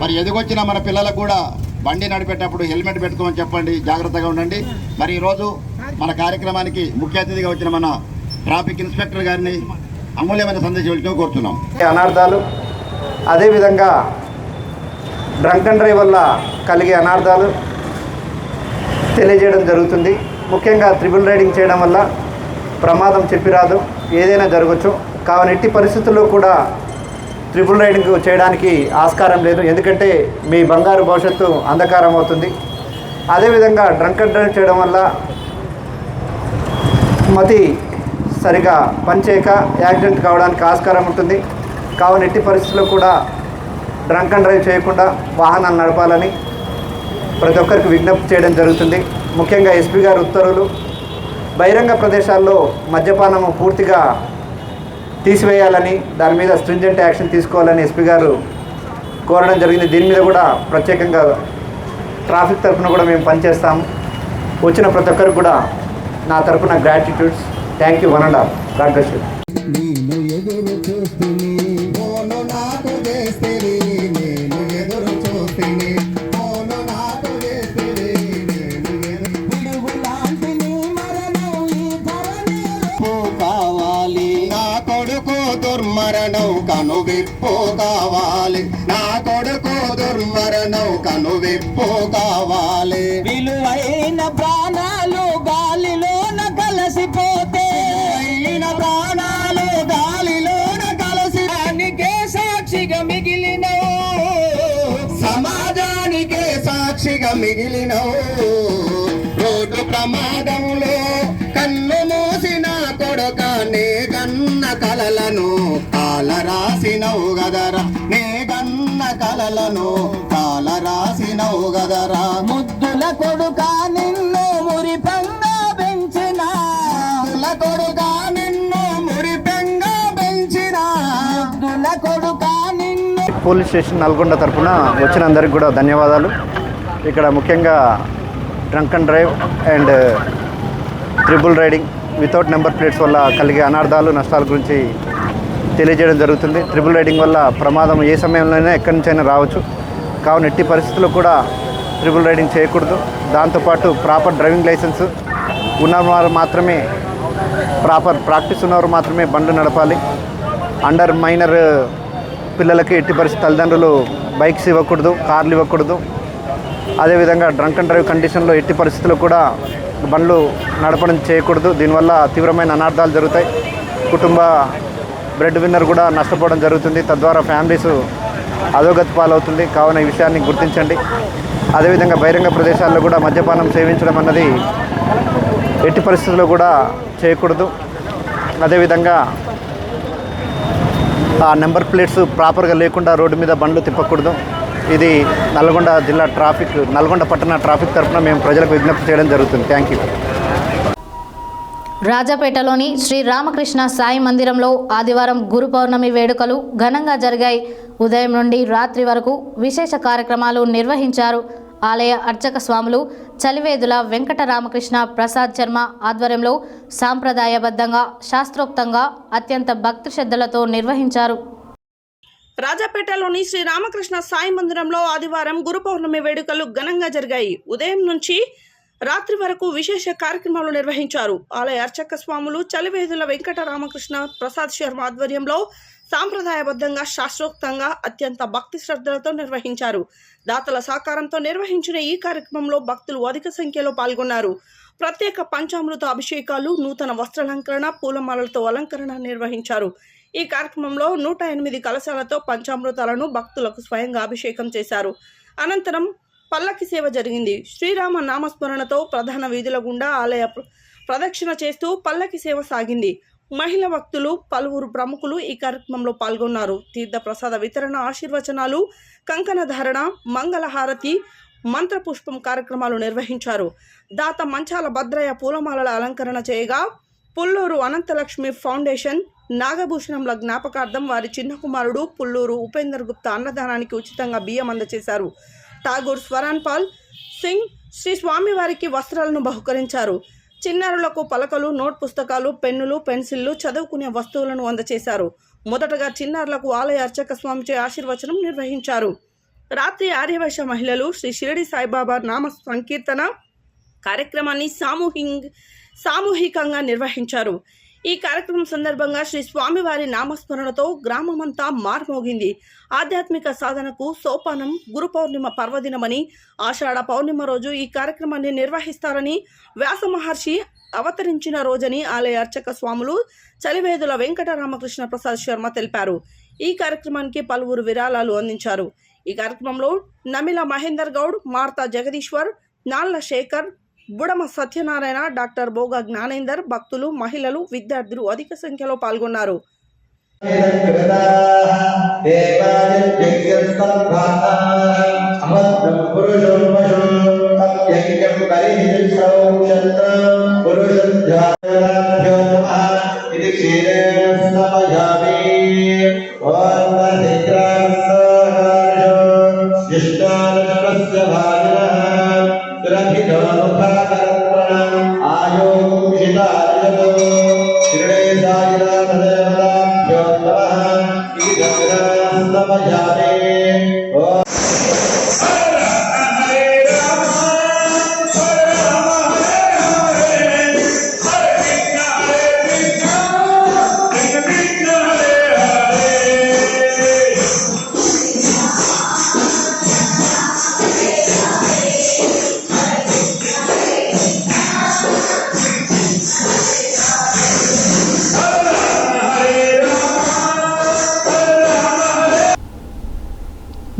మరి ఎదుగొచ్చిన మన పిల్లలకు కూడా బండి నడిపేటప్పుడు హెల్మెట్ పెట్టుకోమని చెప్పండి, జాగ్రత్తగా ఉండండి. మరి ఈరోజు మన కార్యక్రమానికి ముఖ్య అతిథిగా వచ్చిన మన ట్రాఫిక్ ఇన్స్పెక్టర్ గారిని అమూల్యమైన సందేశం ఇవ్వడం కోరుతున్నాం. అనార్థాలు, అదేవిధంగా డ్రంక్ అండ్ డ్రైవ్ వల్ల కలిగే అనార్థాలు తెలియజేయడం జరుగుతుంది. ముఖ్యంగా ట్రిపుల్ రైడింగ్ చేయడం వల్ల ప్రమాదం చెప్పిరాదు, ఏదైనా జరగవచ్చు. కావున ఎట్టి పరిస్థితుల్లో కూడా ట్రిపుల్ రైడింగ్ చేయడానికి ఆస్కారం లేదు, ఎందుకంటే మీ బంగారు భవిష్యత్తు అంధకారం అవుతుంది. అదేవిధంగా డ్రంక్ అండ్ డ్రైవ్ చేయడం వల్ల మతి సరిగా పనిచేయక యాక్సిడెంట్ కావడానికి ఆస్కారం ఉంటుంది. కావున ఎట్టి పరిస్థితుల్లో కూడా డ్రంక్ అండ్ డ్రైవ్ చేయకుండా వాహనాలు నడపాలని ప్రతి ఒక్కరికి విజ్ఞప్తి చేయడం జరుగుతుంది. ముఖ్యంగా ఎస్పీ గారి ఉత్తర్వులు బహిరంగ ప్రదేశాల్లో మద్యపానము పూర్తిగా తీసివేయాలని, దాని మీద స్ట్రింజెంట్ యాక్షన్ తీసుకోవాలని ఎస్పీ గారు కోరడం జరిగింది. దీని మీద కూడా ప్రత్యేకంగా ట్రాఫిక్ తరఫున కూడా మేము పనిచేస్తాము. వచ్చిన ప్రతి ఒక్కరికి కూడా నా తరఫున gratitudes. Thank you. 1 and all. God bless you. దుర్మరణం కనువిప్పు కావాలి, నా కొడుకు దుర్మరణం కనువిప్పు కావాలి. విలువైన ప్రాణాలు గాలిలోన కలిసిపోతే, ప్రాణాలు గాలిలోన కలిసికే సాక్షిగా మిగిలిన, సమాజానికే సాక్షిగా మిగిలిన. రోడ్డు ప్రమాదంలో కన్ను మూసిన కొడుక నే గన్న కలలను కాల రాసినవు గదరా, నే గన్న కలలను కాల రాసినవు గదరా. ముద్దుల కొడుక నిన్ను మురిపంగా పెంచిన, ముద్దుల కొడుక నిన్ను మురిపెంగా పెంచిన, ముద్దుల కొడుక నిన్ను. పోలీస్ స్టేషన్ నల్గొండ తరఫున వచ్చిన అందరికి కూడా ధన్యవాదాలు. ఇక్కడ ముఖ్యంగా drunk and drive and triple riding without number plates వల్ల కలిగే అనార్థాలు, నష్టాల గురించి తెలియజేయడం జరుగుతుంది. ట్రిపుల్ రైడింగ్ వల్ల ప్రమాదం ఏ సమయంలోనైనా ఎక్కడి నుంచైనా రావచ్చు. కావున ఎట్టి పరిస్థితుల్లో కూడా ట్రిపుల్ రైడింగ్ చేయకూడదు. దాంతోపాటు ప్రాపర్ డ్రైవింగ్ లైసెన్స్ ఉన్నవారు మాత్రమే, ప్రాపర్ ప్రాక్టీస్ ఉన్నవారు మాత్రమే బండ్లు నడపాలి. అండర్ మైనర్ పిల్లలకి ఎట్టి పరిస్థితి తల్లిదండ్రులు బైక్స్ ఇవ్వకూడదు, కార్లు ఇవ్వకూడదు. అదేవిధంగా డ్రంక్ అండ్ డ్రైవ్ కండిషన్లో ఎట్టి పరిస్థితుల్లో కూడా బండ్లు నడపడం చేయకూడదు. దీనివల్ల తీవ్రమైన అనార్థాలు జరుగుతాయి. కుటుంబ బ్రెడ్ విన్నర్ కూడా నష్టపోవడం జరుగుతుంది. తద్వారా ఫ్యామిలీస్ అధోగతి పాలవుతుంది. కావున ఈ విషయాన్ని గుర్తించండి. అదేవిధంగా బహిరంగ ప్రదేశాల్లో కూడా మద్యపానం సేవించడం అన్నది ఎట్టి పరిస్థితుల్లో కూడా చేయకూడదు. అదేవిధంగా ఆ నెంబర్ ప్లేట్స్ ప్రాపర్గా లేకుండా రోడ్డు మీద బండ్లు తిప్పకూడదు. ఇది నల్గొండ పట్టణ ట్రాఫిక్ తరఫున మేము ప్రజలకు విజ్ఞప్తి చేయడం జరుగుతుంది. Thank you. రాజాపేటలోని శ్రీ రామకృష్ణ సాయి మందిరంలో ఆదివారం గురు పౌర్ణమి వేడుకలు ఘనంగా జరిగాయి. ఉదయం నుండి రాత్రి వరకు విశేష కార్యక్రమాలు నిర్వహించారు. ఆలయ అర్చక స్వాములు చలివేదుల వెంకట రామకృష్ణ ప్రసాద్ శర్మ ఆధ్వర్యంలో సాంప్రదాయబద్ధంగా శాస్త్రోక్తంగా అత్యంత భక్తి శ్రద్ధలతో నిర్వహించారు. రాజాపేటలోని శ్రీ రామకృష్ణ సాయి మందిరంలో ఆదివారం గురు పౌర్ణమి వేడుకలు ఘనంగా జరిగాయి. ఉదయం నుంచి రాత్రి వరకు విశేష కార్యక్రమాలు నిర్వహించారు. ఆలయ అర్చక స్వాములు చలివేదుల వెంకట రామకృష్ణ ప్రసాద్ శర్మ ఆధ్వర్యంలో సాంప్రదాయబద్ధంగా శాస్త్రోక్తంగా అత్యంత భక్తి శ్రద్ధలతో నిర్వహించారు. దాతల సహకారంతో నిర్వహించిన ఈ కార్యక్రమంలో భక్తులు అధిక సంఖ్యలో పాల్గొన్నారు. ప్రత్యేక పంచామృత అభిషేకాలు, నూతన వస్త్రాలంకరణ, పూలమాలలతో అలంకరణ నిర్వహించారు. ఈ కార్యక్రమంలో 108 కలశాలతో పంచామృతాలను భక్తులకు స్వయంగా అభిషేకం చేశారు. అనంతరం పల్లకి సేవ జరిగింది. శ్రీరామ నామస్మరణతో ప్రధాన వీధుల గుండా ఆలయ ప్రదక్షిణ చేస్తూ పల్లకి సేవ సాగింది. మహిళా భక్తులు, పలువురు ప్రముఖులు ఈ కార్యక్రమంలో పాల్గొన్నారు. తీర్థ ప్రసాద వితరణ, ఆశీర్వచనాలు, కంకణ ధారణ, మంగళహారతి, మంత్రపుష్పం కార్యక్రమాలు నిర్వహించారు. దాత మంచాల భద్రయ్య పూలమాలల అలంకరణ చేయగా పుల్లూరు అనంతలక్ష్మి ఫౌండేషన్ నాగభూషణంల జ్ఞాపకార్థం వారి చిన్న కుమారుడు పుల్లూరు ఉపేందర్ గుప్తా అన్నదానానికి ఉచితంగా బియ్యం అందజేశారు. ఠాగూర్ స్వరాన్ పాల్ సింగ్ శ్రీ స్వామివారికి వస్త్రాలను బహుకరించారు. చిన్నారులకు పలకలు, నోట్ పుస్తకాలు, పెన్నులు, పెన్సిళ్లు, చదువుకునే వస్తువులను అందజేశారు. మొదటగా చిన్నారులకు ఆలయ అర్చక స్వామిచే ఆశీర్వచనం నిర్వహించారు. రాత్రి ఆర్యవైశ్య మహిళలు శ్రీ షిరిడి సాయిబాబా నామ సంకీర్తన కార్యక్రమాన్ని సామూహికంగా నిర్వహించారు. ఈ కార్యక్రమం సందర్భంగా శ్రీ స్వామివారి నామస్మరణతో గ్రామమంతా మార్మోగింది. ఆధ్యాత్మిక సాధనకు సోపానం గురు పౌర్ణిమ పర్వదినమని, ఆషాఢ పౌర్ణిమ రోజు ఈ కార్యక్రమాన్ని నిర్వహిస్తారని, వ్యాస మహర్షి అవతరించిన రోజని ఆలయ అర్చక స్వాములు చలివేదుల వెంకట రామకృష్ణ ప్రసాద్ శర్మ తెలిపారు. ఈ కార్యక్రమానికి పలువురు విరాళాలు అందించారు. ఈ కార్యక్రమంలో నమిల మహేందర్ గౌడ్, మార్తా జగదీశ్వర్, నాళ్ల శేఖర్, బుడమ సత్యనారాయణ, డాక్టర్ బోగా జ్ఞానేందర్, భక్తులు, మహిళలు, విద్యార్థులు అధిక సంఖ్యలో పాల్గొన్నారు.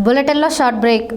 బులెటిన్లో short break.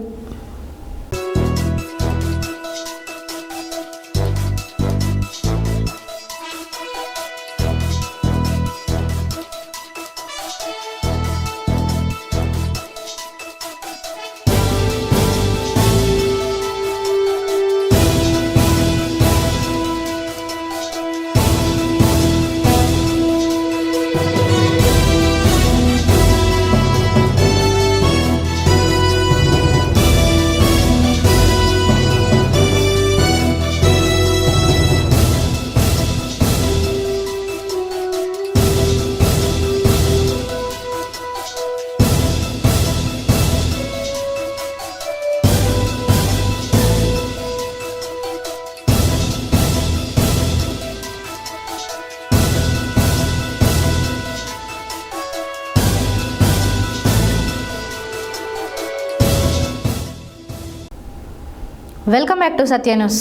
Welcome back to Satya news.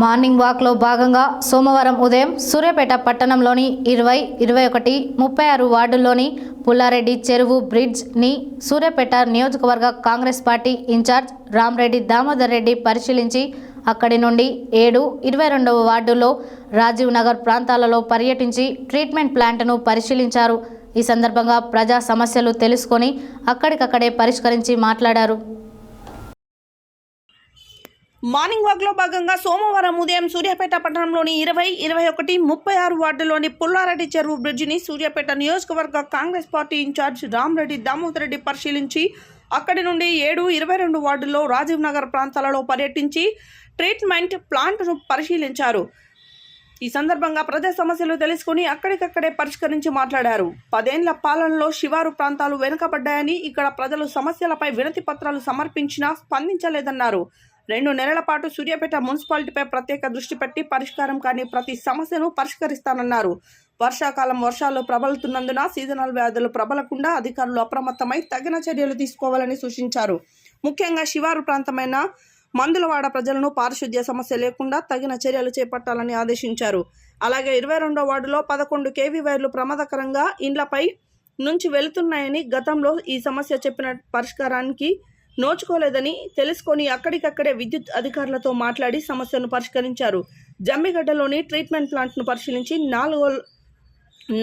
Morning వాక్లో భాగంగా సోమవారం ఉదయం సూర్యాపేట పట్టణంలోని 20, 21, 36 వార్డుల్లోని పుల్లారెడ్డి చెరువు బ్రిడ్జ్ని సూర్యాపేట నియోజకవర్గ కాంగ్రెస్ పార్టీ ఇన్ఛార్జ్ రామరెడ్డి దామోదర్ రెడ్డి పరిశీలించి అక్కడి నుండి 7, 22వ వార్డులో రాజీవ్ నగర్ ప్రాంతాలలో పర్యటించి ట్రీట్మెంట్ ప్లాంట్ను పరిశీలించారు. ఈ సందర్భంగా ప్రజా సమస్యలు తెలుసుకొని అక్కడికక్కడే పరిష్కరించి మాట్లాడారు. మార్నింగ్ వాక్లో భాగంగా సోమవారం ఉదయం సూర్యాపేట పట్టణంలోని 20, 21, 36 వార్డులోని పుల్లారెడ్డి చెరువు బ్రిడ్జిని సూర్యాపేట నియోజకవర్గ కాంగ్రెస్ పార్టీ ఇన్ఛార్జ్ రామరెడ్డి దామోదర్ రెడ్డి పరిశీలించి అక్కడి నుండి 7, 22 వార్డుల్లో రాజీవ్ నగర్ ప్రాంతాలలో పర్యటించి ట్రీట్మెంట్ ప్లాంట్ను పరిశీలించారు. ఈ సందర్భంగా ప్రజా సమస్యలు తెలుసుకుని అక్కడికక్కడే పరిష్కరించి మాట్లాడారు. 10 ఏళ్ల పాలనలో శివారు ప్రాంతాలు వెనుకబడ్డాయని, ఇక్కడ ప్రజలు సమస్యలపై వినతి పత్రాలు సమర్పించినా స్పందించలేదన్నారు. 2 నెలల పాటు సూర్యాపేట మున్సిపాలిటీపై ప్రత్యేక దృష్టి పెట్టి పరిష్కారం కాని ప్రతి సమస్యను పరిష్కరిస్తానన్నారు. వర్షాకాలం వర్షాలు ప్రబలుతున్నందున సీజనల్ వ్యాధులు ప్రబలకుండా అధికారులు అప్రమత్తమై తగిన చర్యలు తీసుకోవాలని సూచించారు. ముఖ్యంగా శివారు ప్రాంతమైన మందులవాడ ప్రజలను పారిశుద్ధ్య సమస్య లేకుండా తగిన చర్యలు చేపట్టాలని ఆదేశించారు. అలాగే 22వ వార్డులో 11 kV వైర్లు ప్రమాదకరంగా ఇండ్లపై నుంచి వెళుతున్నాయని, గతంలో ఈ సమస్య చెప్పిన పరిష్కారానికి నోచుకోలేదని తెలుసుకొని అక్కడికక్కడే విద్యుత్ అధికారులతో మాట్లాడి సమస్యను పరిష్కరించారు. జమ్మిగడ్డలోని ట్రీట్మెంట్ ప్లాంట్ను పరిశీలించి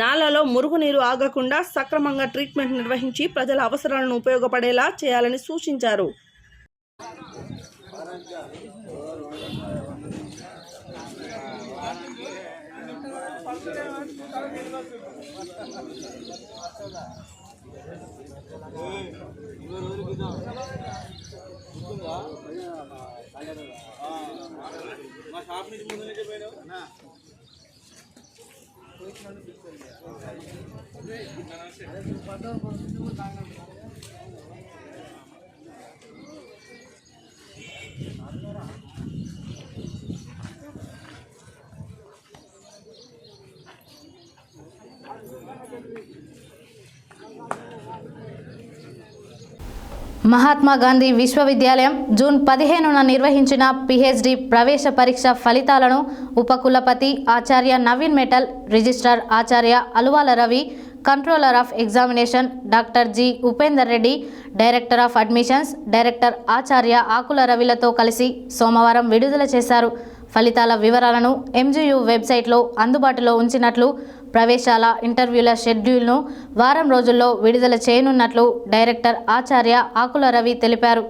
నాలలో మురుగునీరు ఆగకుండా సక్రమంగా ట్రీట్మెంట్ నిర్వహించి ప్రజల అవసరాలను ఉపయోగపడేలా చేయాలని సూచించారు. మహాత్మా గాంధీ విశ్వవిద్యాలయం జూన్ 15న నిర్వహించిన PhD ప్రవేశ పరీక్ష ఫలితాలను ఉపకులపతి ఆచార్య నవీన్ మెటల్, రిజిస్ట్రార్ ఆచార్య Aluvala Ravi, controller of examination doctor G Upender Reddy, director of admissions director ఆచార్య ఆకుల రవిలతో కలిసి సోమవారం విడుదల చేశారు. ఫలితాల వివరాలను MGU వెబ్సైట్లో అందుబాటులో ఉంచినట్లు, ప్రవేశాల ఇంటర్వ్యూల షెడ్యూల్ను వారం రోజుల్లో విడుదల చేయనున్నట్లు డైరెక్టర్ ఆచార్య ఆకుల రవి తెలిపారు.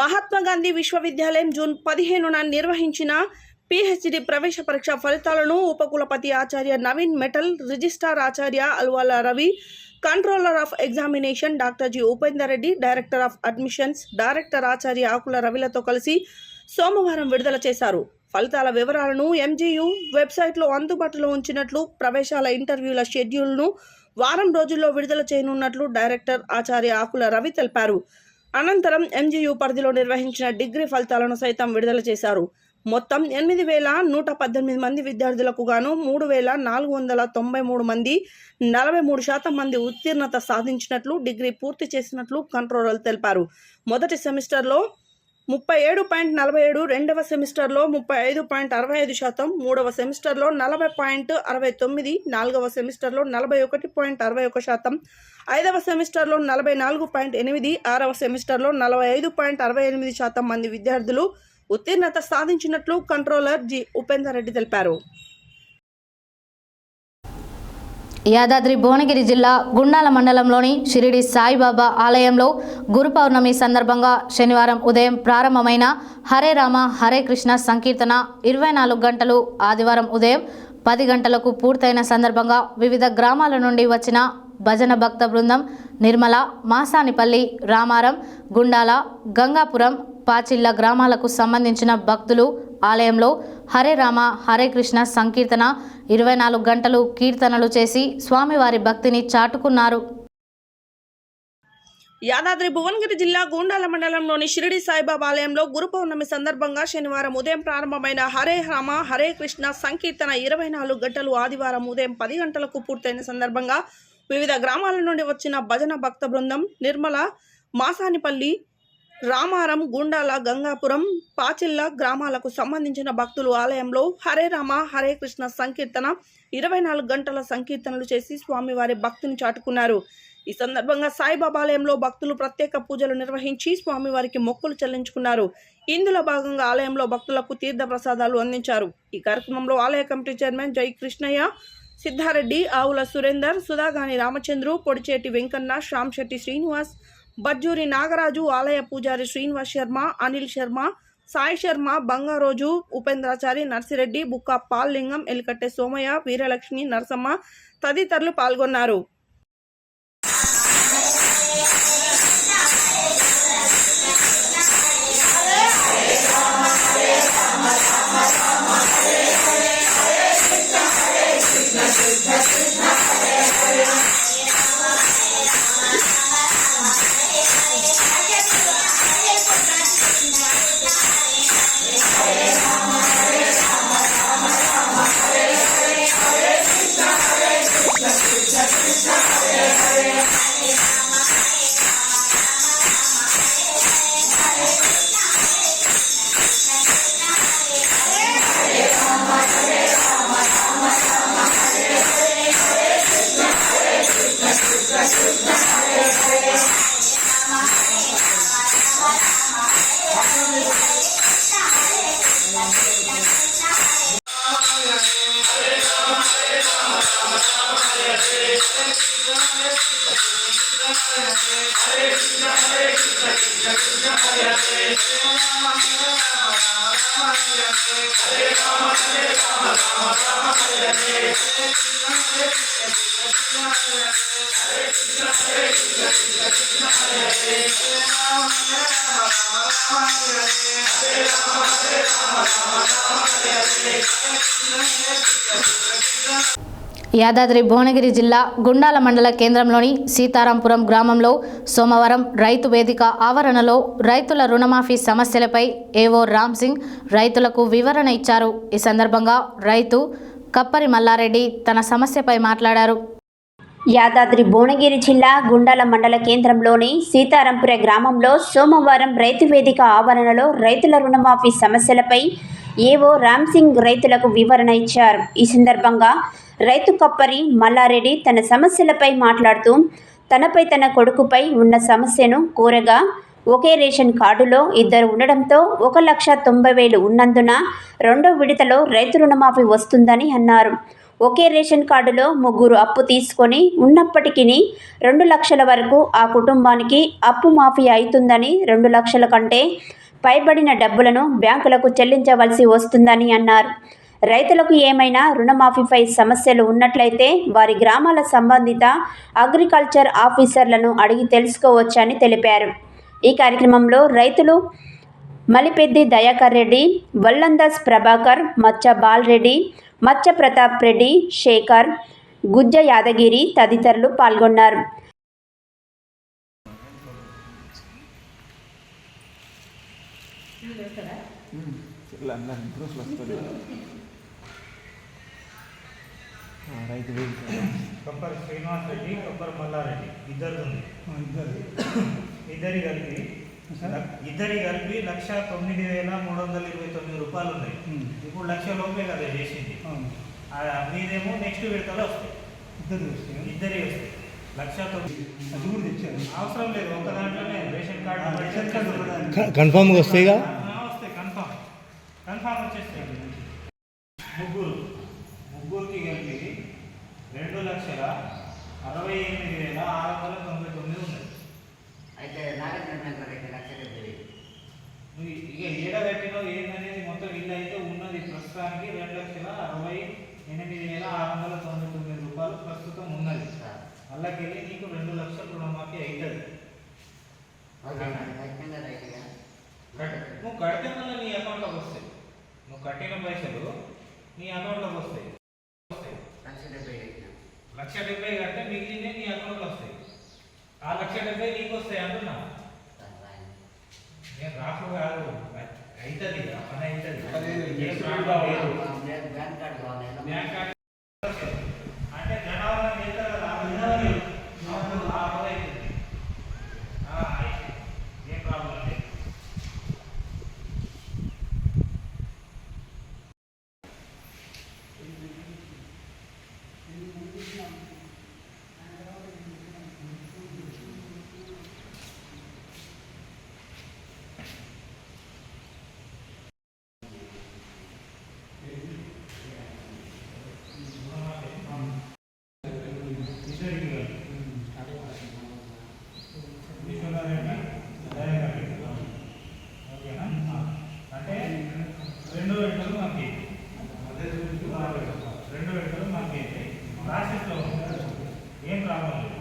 మహాత్మా గాంధీ విశ్వవిద్యాలయం జూన్ 15న నిర్వహించిన PhD ప్రవేశ పరీక్ష ఫలితాలను ఉపకులపతి ఆచార్య నవీన్ మెటల్, రిజిస్ట్రార్ ఆచార్య Alwala Ravi, controller of examination doctor G Upender Reddy, director of admissions director ఆచార్య ఆకుల రవిలతో కలిసి సోమవారం విడుదల చేశారు. ఫలితాల వివరాలను MGU వెబ్సైట్లో అందుబాటులో ఉంచినట్లు, ప్రవేశాల ఇంటర్వ్యూల షెడ్యూల్ను వారం రోజుల్లో విడుదల చేయనున్నట్లు డైరెక్టర్ ఆచార్య ఆకుల రవి తెలిపారు. అనంతరం MGU పరిధిలో నిర్వహించిన డిగ్రీ ఫలితాలను సైతం విడుదల చేశారు. మొత్తం 8,118 మంది విద్యార్థులకు గాను 3,493 మంది 43% మంది ఉత్తీర్ణత సాధించినట్లు, డిగ్రీ పూర్తి చేసినట్లు కంట్రోలర్ తెలిపారు. మొదటి సెమిస్టర్లో 37.47, రెండవ సెమిస్టర్లో 35.65%, మూడవ సెమిస్టర్లో 40.69, నాలుగవ సెమిస్టర్లో 41.61%, ఐదవ సెమిస్టర్లో 44.8, ఆరవ సెమిస్టర్లో 45.68% మంది విద్యార్థులు ఉత్తీర్ణత సాధించినట్లు కంట్రోలర్ జి ఉపేందర్ రెడ్డి తెలిపారు. యాదాద్రి భువనగిరి జిల్లా గుండాల మండలంలోని షిరిడి సాయిబాబా ఆలయంలో గురు పౌర్ణమి సందర్భంగా శనివారం ఉదయం ప్రారంభమైన హరే రామ హరే కృష్ణ సంకీర్తన 24 గంటలు ఆదివారం ఉదయం 10 గంటలకు పూర్తయిన సందర్భంగా వివిధ గ్రామాల నుండి వచ్చిన భజన భక్త బృందం నిర్మల, మాసానిపల్లి, రామారం, గుండాల, గంగాపురం, పాచిల్ల గ్రామాలకు సంబంధించిన భక్తులు ఆలయంలో హరే రామ హరే కృష్ణ సంకీర్తన 24 గంటలు కీర్తనలు చేసి స్వామివారి భక్తిని చాటుకున్నారు. యాదాద్రి భువనగిరి జిల్లా గూండాల మండలంలోని షిరిడి సాయిబాబా ఆలయంలో గురు పౌర్ణమి సందర్భంగా శనివారం ఉదయం ప్రారంభమైన హరే రామ హరే కృష్ణ సంకీర్తన 24 గంటలు ఆదివారం ఉదయం 10 గంటలకు పూర్తయిన సందర్భంగా వివిధ గ్రామాల నుండి వచ్చిన భజన భక్త బృందం నిర్మల, మాసానిపల్లి, రామారం, గుండాల, గంగాపురం, పాచిల్ల గ్రామాలకు సంబంధించిన భక్తులు ఆలయంలో హరే రామ హరే కృష్ణ సంకీర్తన 24 గంటల సంకీర్తనలు చేసి స్వామివారి భక్తిని చాటుకున్నారు. ఈ సందర్భంగా సాయిబాబా ఆలయంలో భక్తులు ప్రత్యేక పూజలు నిర్వహించి స్వామివారికి మొక్కులు చెల్లించుకున్నారు. ఇందులో భాగంగా ఆలయంలో భక్తులకు తీర్థ ప్రసాదాలు అందించారు. ఈ కార్యక్రమంలో ఆలయ కమిటీ చైర్మన్ జై కృష్ణయ్య, సిద్ధారెడ్డి, ఆవుల సురేందర్, సుధాగాని రామచంద్రు, పొడిచేటి వెంకన్న, శ్యామ్శెట్టి శ్రీనివాస్, బజ్జూరి నాగరాజు, ఆలయ పూజారి శ్రీనివాస్ శర్మ, అనిల్ శర్మ, సాయి శర్మ, బంగారోజు, ఉపేంద్రాచారి, నర్సిరెడ్డి, బుక్క పాల్లింగం, ఎలికట్టె సోమయ్య, వీరలక్ష్మి, నరసమ్మ తదితరులు పాల్గొన్నారు. యాదాద్రి భువనగిరి జిల్లా గుండాల మండల కేంద్రంలోని సీతారాంపురం గ్రామంలో సోమవారం రైతు వేదిక ఆవరణలో రైతుల రుణమాఫీ సమస్యలపై ఏవో రామ్ సింగ్ రైతులకు వివరణ ఇచ్చారు. ఈ సందర్భంగా రైతు కప్పరి మల్లారెడ్డి తన సమస్యపై మాట్లాడారు. యాదాద్రి భువనగిరి జిల్లా గుండాల మండల కేంద్రంలోని సీతారాంపుర గ్రామంలో సోమవారం రైతు వేదిక ఆవరణలో రైతుల రుణమాఫీ సమస్యలపై ఏవో రామ్ సింగ్ రైతులకు వివరణ ఇచ్చారు. ఈ సందర్భంగా రైతు కప్పరి మల్లారెడ్డి తన సమస్యలపై మాట్లాడుతూ తనపై తన కొడుకుపై ఉన్న సమస్యను కోరగా ఒకే రేషన్ కార్డులో ఇద్దరు ఉండడంతో 1,90,000 ఉన్నందున రెండో విడతలో రైతు రుణమాఫీ వస్తుందని అన్నారు. ఒకే రేషన్ కార్డులో ముగ్గురు అప్పు తీసుకొని ఉన్నప్పటికీ 2 లక్షల వరకు ఆ కుటుంబానికి అప్పు మాఫీ అవుతుందని 2 లక్షల కంటే పైబడిన డబ్బులను బ్యాంకులకు చెల్లించవలసి వస్తుందని అన్నారు. రైతులకు ఏమైనా రుణమాఫీపై సమస్యలు ఉన్నట్లయితే వారి గ్రామాల సంబంధిత అగ్రికల్చర్ ఆఫీసర్లను అడిగి తెలుసుకోవచ్చని తెలిపారు. ఈ కార్యక్రమంలో రైతులు మలిపెద్ది దయాకర్ రెడ్డి, వల్లందాస్ ప్రభాకర్, మచ్చ బాలరెడ్డి, మచ్చ ప్రతాప్ రెడ్డి, శేఖర్, గుజ్జ యాదగిరి తదితరులు పాల్గొన్నారు. కొబ్బరి శ్రీనివాస్ రెడ్డి, కొబ్బరి మల్లారెడ్డి ఇద్దరి కలిపి 1,09,329 రూపాయలు ఉన్నాయి. ఇప్పుడు 1,00,000 లోపే కదా చేసింది. మీదేమో నెక్స్ట్ విడతలో వస్తాయి. ఇద్దరి వస్తాయి 1,09,000 అవసరం లేదు. ఒక దాంట్లోనే రేషన్ కార్డు కన్ఫామ్గా వస్తాయిగా, వస్తాయి. కన్ఫామ్ వచ్చేస్తాయి. ముగ్గురికి కలిపి 2,68,699 ఉన్నాయి. అయితే ఇక ఏడ కట్టినో ఏందనేది మొత్తం ఇల్లు అయితే ఉన్నది. ప్రస్తుతానికి 2,68,699 రూపాయలు ప్రస్తుతం ఉన్నది. అలాగెళ్ళి నీకు 2 లక్షల రుణమాఫీ అవుతుంది. నువ్వు కడితే మళ్ళీ నీ అకౌంట్లోకి వస్తాయి. నువ్వు కట్టిన పైసలు నీ అకౌంట్లోకి వస్తాయి. 1,70,000 కడితే మిగిలిన నీ అకౌంట్లో వస్తాయి. ఆ 1,70,000 నీకు వస్తాయి అంటున్నా. నేను రాకు కాదు, అవుతుంది పని అవుతుంది. బ్యాంక్ కార్డు అంటే జనాభా చేస్తారు కదా, ఏం ప్రాబ్లం లేదు. ప్రాసెస్లో ఏం ప్రాబ్లం లేదు.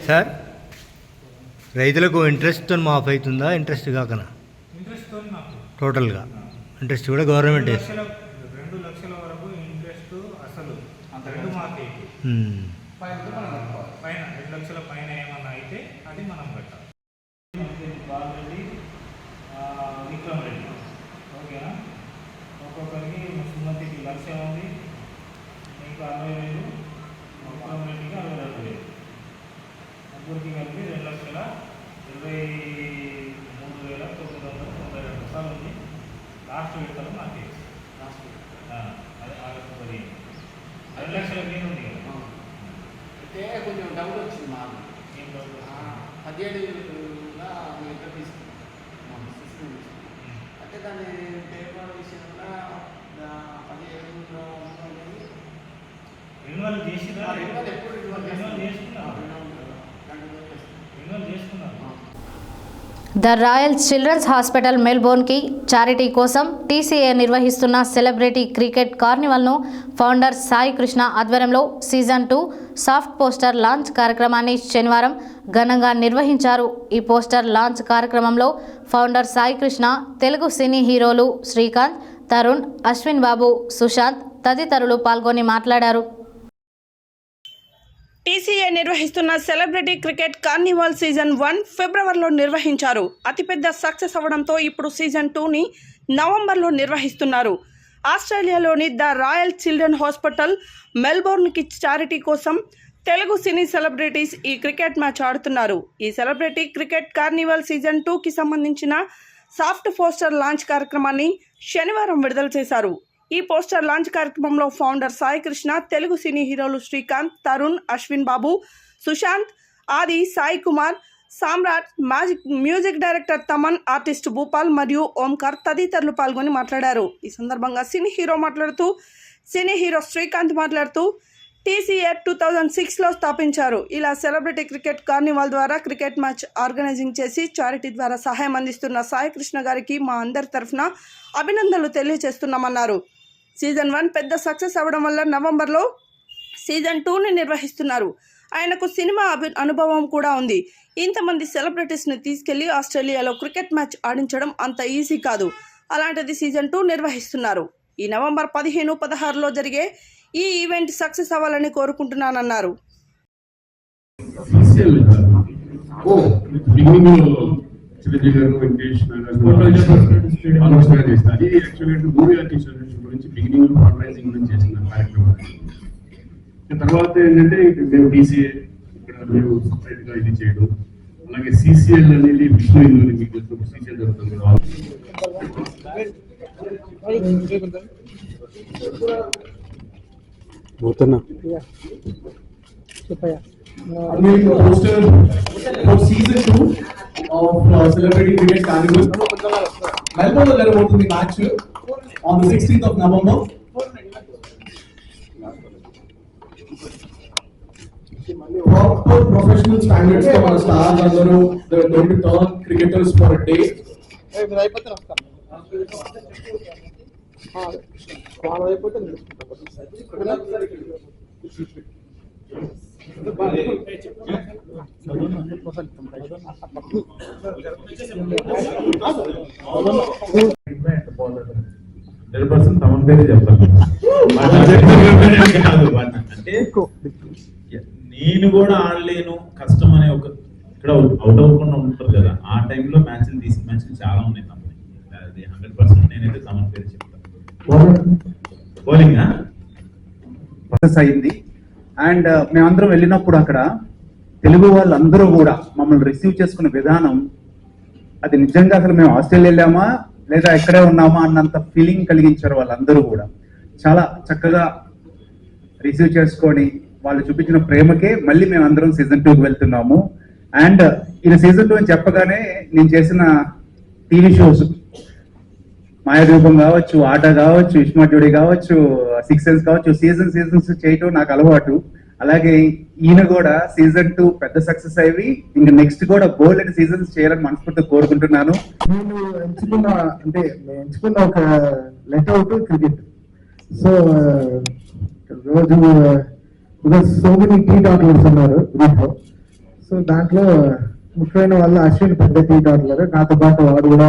సార్, రైతులకు ఇంట్రెస్ట్తో మాఫ్ అవుతుందా, ఇంట్రెస్ట్ కాకనా? ఇంట్రెస్ట్తో మాకు టోటల్గా ఇంట్రెస్ట్ కూడా గవర్నమెంట్ 2 లక్షల వరకు ఇంట్రెస్ట్ అసలు రెండు మాకు పైన 2 లక్షల పైన ఏమన్నా అయితే అది మనం కట్టాలి. బాలరెడ్డి, విక్రమ్ రెడ్డి, ఓకేనా? ఒక్కొక్కరికి సుమతికి 1,00,000 ఉంది, మీకు 60,000, విక్రమ్ రెడ్డికి 62,000, ముగ్గురికి కలిపి 2,23,992 రూపాయలు ఉంది. లాస్ట్ విడతలు నాకు అదే ఆగస్టు 15 2 లక్షల మీద ఉంది కదా. అయితే కొంచెం డౌట్ వచ్చింది మాకు. ఏం డౌట్? 17 తీసుకున్నాం అంటే దాని పేపర్ విషయంలో 17 రెన్యువల్ చేసినా? ఎప్పుడు రెన్యువల్ చేసుకున్నారు. ద రాయల్ చిల్డ్రన్స్ హాస్పిటల్ మెల్బోర్న్కి చారిటీ కోసం టీసీఏ నిర్వహిస్తున్న సెలబ్రిటీ క్రికెట్ కార్నివల్ను ఫౌండర్ సాయి కృష్ణ ఆధ్వర్యంలో సీజన్ 2 సాఫ్ట్ పోస్టర్ లాంచ్ కార్యక్రమాన్ని శనివారం ఘనంగా నిర్వహించారు. ఈ పోస్టర్ లాంచ్ కార్యక్రమంలో ఫౌండర్ సాయి కృష్ణ, తెలుగు సినీ హీరోలు శ్రీకాంత్, తరుణ్, అశ్విన్ బాబు, సుశాంత్ తదితరులు పాల్గొని మాట్లాడారు. టీసీఏ నిర్వహిస్తున్న సెలబ్రిటీ క్రికెట్ కార్నివాల్ సీజన్ 1 ఫిబ్రవరిలో నిర్వహించారు. అతిపెద్ద సక్సెస్ అవ్వడంతో ఇప్పుడు సీజన్ 2ని నవంబర్లో నిర్వహిస్తున్నారు. ఆస్ట్రేలియాలోని ద రాయల్ చిల్డ్రన్ హాస్పిటల్ మెల్బోర్న్కి చారిటీ కోసం తెలుగు సినీ సెలబ్రిటీస్ ఈ క్రికెట్ మ్యాచ్ ఆడుతున్నారు. ఈ సెలబ్రిటీ క్రికెట్ కార్నివాల్ సీజన్ 2కి సంబంధించిన సాఫ్ట్ పోస్టర్ లాంచ్ కార్యక్రమాన్ని శనివారం విడుదల చేశారు. ఈ పోస్టర్ లాంచ్ కార్యక్రమంలో ఫౌండర్ సాయి కృష్ణ, తెలుగు సినీ హీరోలు Srikanth, Tarun, Ashwin Babu, Sushanth, Aadi, Sai Kumar, Samrat, music director Thaman, artist Bhupal మరియు ఓంకార్ తదితరులు పాల్గొని మాట్లాడారు. ఈ సందర్భంగా సినీ హీరో శ్రీకాంత్ మాట్లాడుతూ టీసీఏ 2006లో స్థాపించారు. ఇలా సెలబ్రిటీ క్రికెట్ కార్నివాల్ ద్వారా క్రికెట్ మ్యాచ్ ఆర్గనైజింగ్ చేసి చారిటీ ద్వారా సహాయం అందిస్తున్న సాయి కృష్ణ గారికి మా అందరి తరఫున అభినందనలు తెలియజేస్తున్నామన్నారు. సీజన్ 1 పెద్ద సక్సెస్ అవ్వడం వల్ల నవంబర్లో సీజన్ 2ని నిర్వహిస్తున్నారు. ఆయనకు సినిమా అనుభవం కూడా ఉంది. ఇంతమంది సెలబ్రిటీస్ని తీసుకెళ్లి ఆస్ట్రేలియాలో క్రికెట్ మ్యాచ్ ఆడించడం అంత ఈజీ కాదు. అలాంటిది సీజన్ 2 నిర్వహిస్తున్నారు. ఈ నవంబర్ 15, 16లో జరిగే ఈ ఈవెంట్ సక్సెస్ అవ్వాలని కోరుకుంటున్నానన్నారు. తర్వాత ఏంటంటే మేము టీసీఏ ఇక్కడ మేము సపరేట్ గా ఇది చేయడం, అలాగే సిసిఎల్ అనేది విష్ణు హిందూ మీకు సిసిఎల్ జరుగుతుంది. poster for season 2 of Celebrity Cricket Carnival. Melbourne lo jarabotundi match on the 16th of November. Proper professional standards to our stars andaru they are going to turn cricketers for a day. Thaman పేరే చెప్తాను. అంటే నేను కూడా ఆడలేను, కష్టం అనే ఒక ఇక్కడ out అవ్వకుండా ఉంటారు కదా, ఆ టైంలో మ్యాచ్లు తీసిన మ్యాచ్లు చాలా ఉన్నాయి. తమన్ 100% నేనైతే తమన్ పేరు చెప్తాను. బౌలింగ్ సక్సెస్ అయింది. అండ్ మేమందరం వెళ్ళినప్పుడు అక్కడ తెలుగు వాళ్ళందరూ కూడా మమ్మల్ని రిసీవ్ చేసుకునే విధానం, అది నిజంగా అసలు మేము ఆస్ట్రేలియా వెళ్ళామా లేదా ఎక్కడే ఉన్నామా అన్నంత ఫీలింగ్ కలిగించారు. వాళ్ళందరూ కూడా చాలా చక్కగా రిసీవ్ చేసుకొని వాళ్ళు చూపించిన ప్రేమకే మళ్ళీ మేము అందరం సీజన్ 2కి వెళ్తున్నాము. అండ్ ఇది సీజన్ 2 అని చెప్పగానే నేను చేసిన టీవీ షోస్ మాయాదీపం కావచ్చు, ఆట కావచ్చు, ఇస్మార్ట్ జోడీ కావచ్చు, 6 సెన్స్ కావచ్చు, సీజన్స్ చేయటం నాకు అలవాటు. అలాగే ఈయన కూడా సీజన్ 2 పెద్ద సక్సెస్ అయ్యి ఇంకా నెక్స్ట్ కూడా బోల్డ్ అండ్ సీజన్స్ చేయాలని మనస్ఫూర్తిగా కోరుకుంటున్నాను. నేను ఎంచుకున్న ఒక లెట్అవుట్ క్రికెట్. సో రోజు సో మెనీ టీ డాక్టర్స్ ఉన్నారు గ్రూప్లో. సో దాంట్లో ముఖ్యమైన వాళ్ళ అశ్విన్ పెద్ద టీ డాక్టర్, నాతో పాటు వాడు కూడా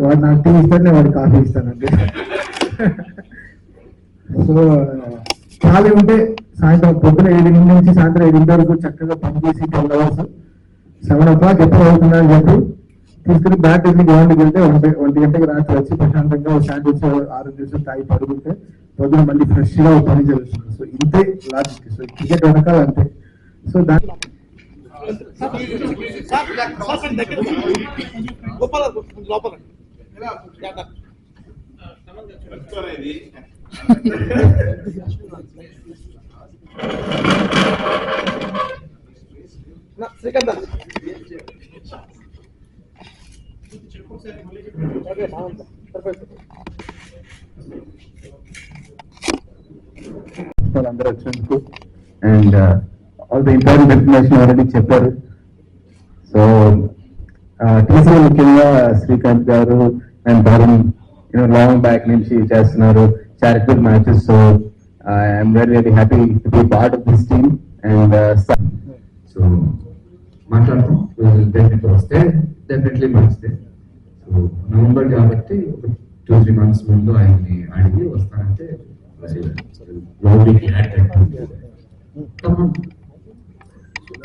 వాడు నాకు టీ ఇస్తాడు, నేను వాడు కాఫీ ఇస్తానండి. సో ఖాళీ ఉంటే సాయంత్రం పొద్దున 7 నుంచి సాయంత్రం 5 వరకు చక్కగా పనిచేసి 10 hours 7 o'clock ఎప్పుడు అవుతుందని చెప్పి తీసుకుని బ్యాట్ వెళ్ళి గ్రౌండ్కి వెళ్తే 1 గంటకి రాత్రి వచ్చి ప్రశాంతంగా శాండ్విచ్ 6 నిమిషాలు తాగి పడుకుంటే పొద్దున మళ్ళీ ఫ్రెష్ గా పని చేస్తుంది. సో ఇంతే లాజిక్. సో క్రికెట్ వెనకాల అంతే. సో దాని అందరూ వచ్చినందుకు and all the important information already చెప్పారు. సో టీసీ ముఖ్యంగా శ్రీకాంత్ గారు అండ్ తరుణ్ లాంగ్ బ్యాక్ నుంచి చేస్తున్నారు charitable matches. So I'm very happy to be part of this team. And so మాట్లాడతాం డెఫినెట్గా వస్తే డెఫినెట్లీ మంచిదే. సో నవంబర్ కాబట్టి ఒక 2-3 months ముందు ఆయన్ని అడిగి వస్తానంటే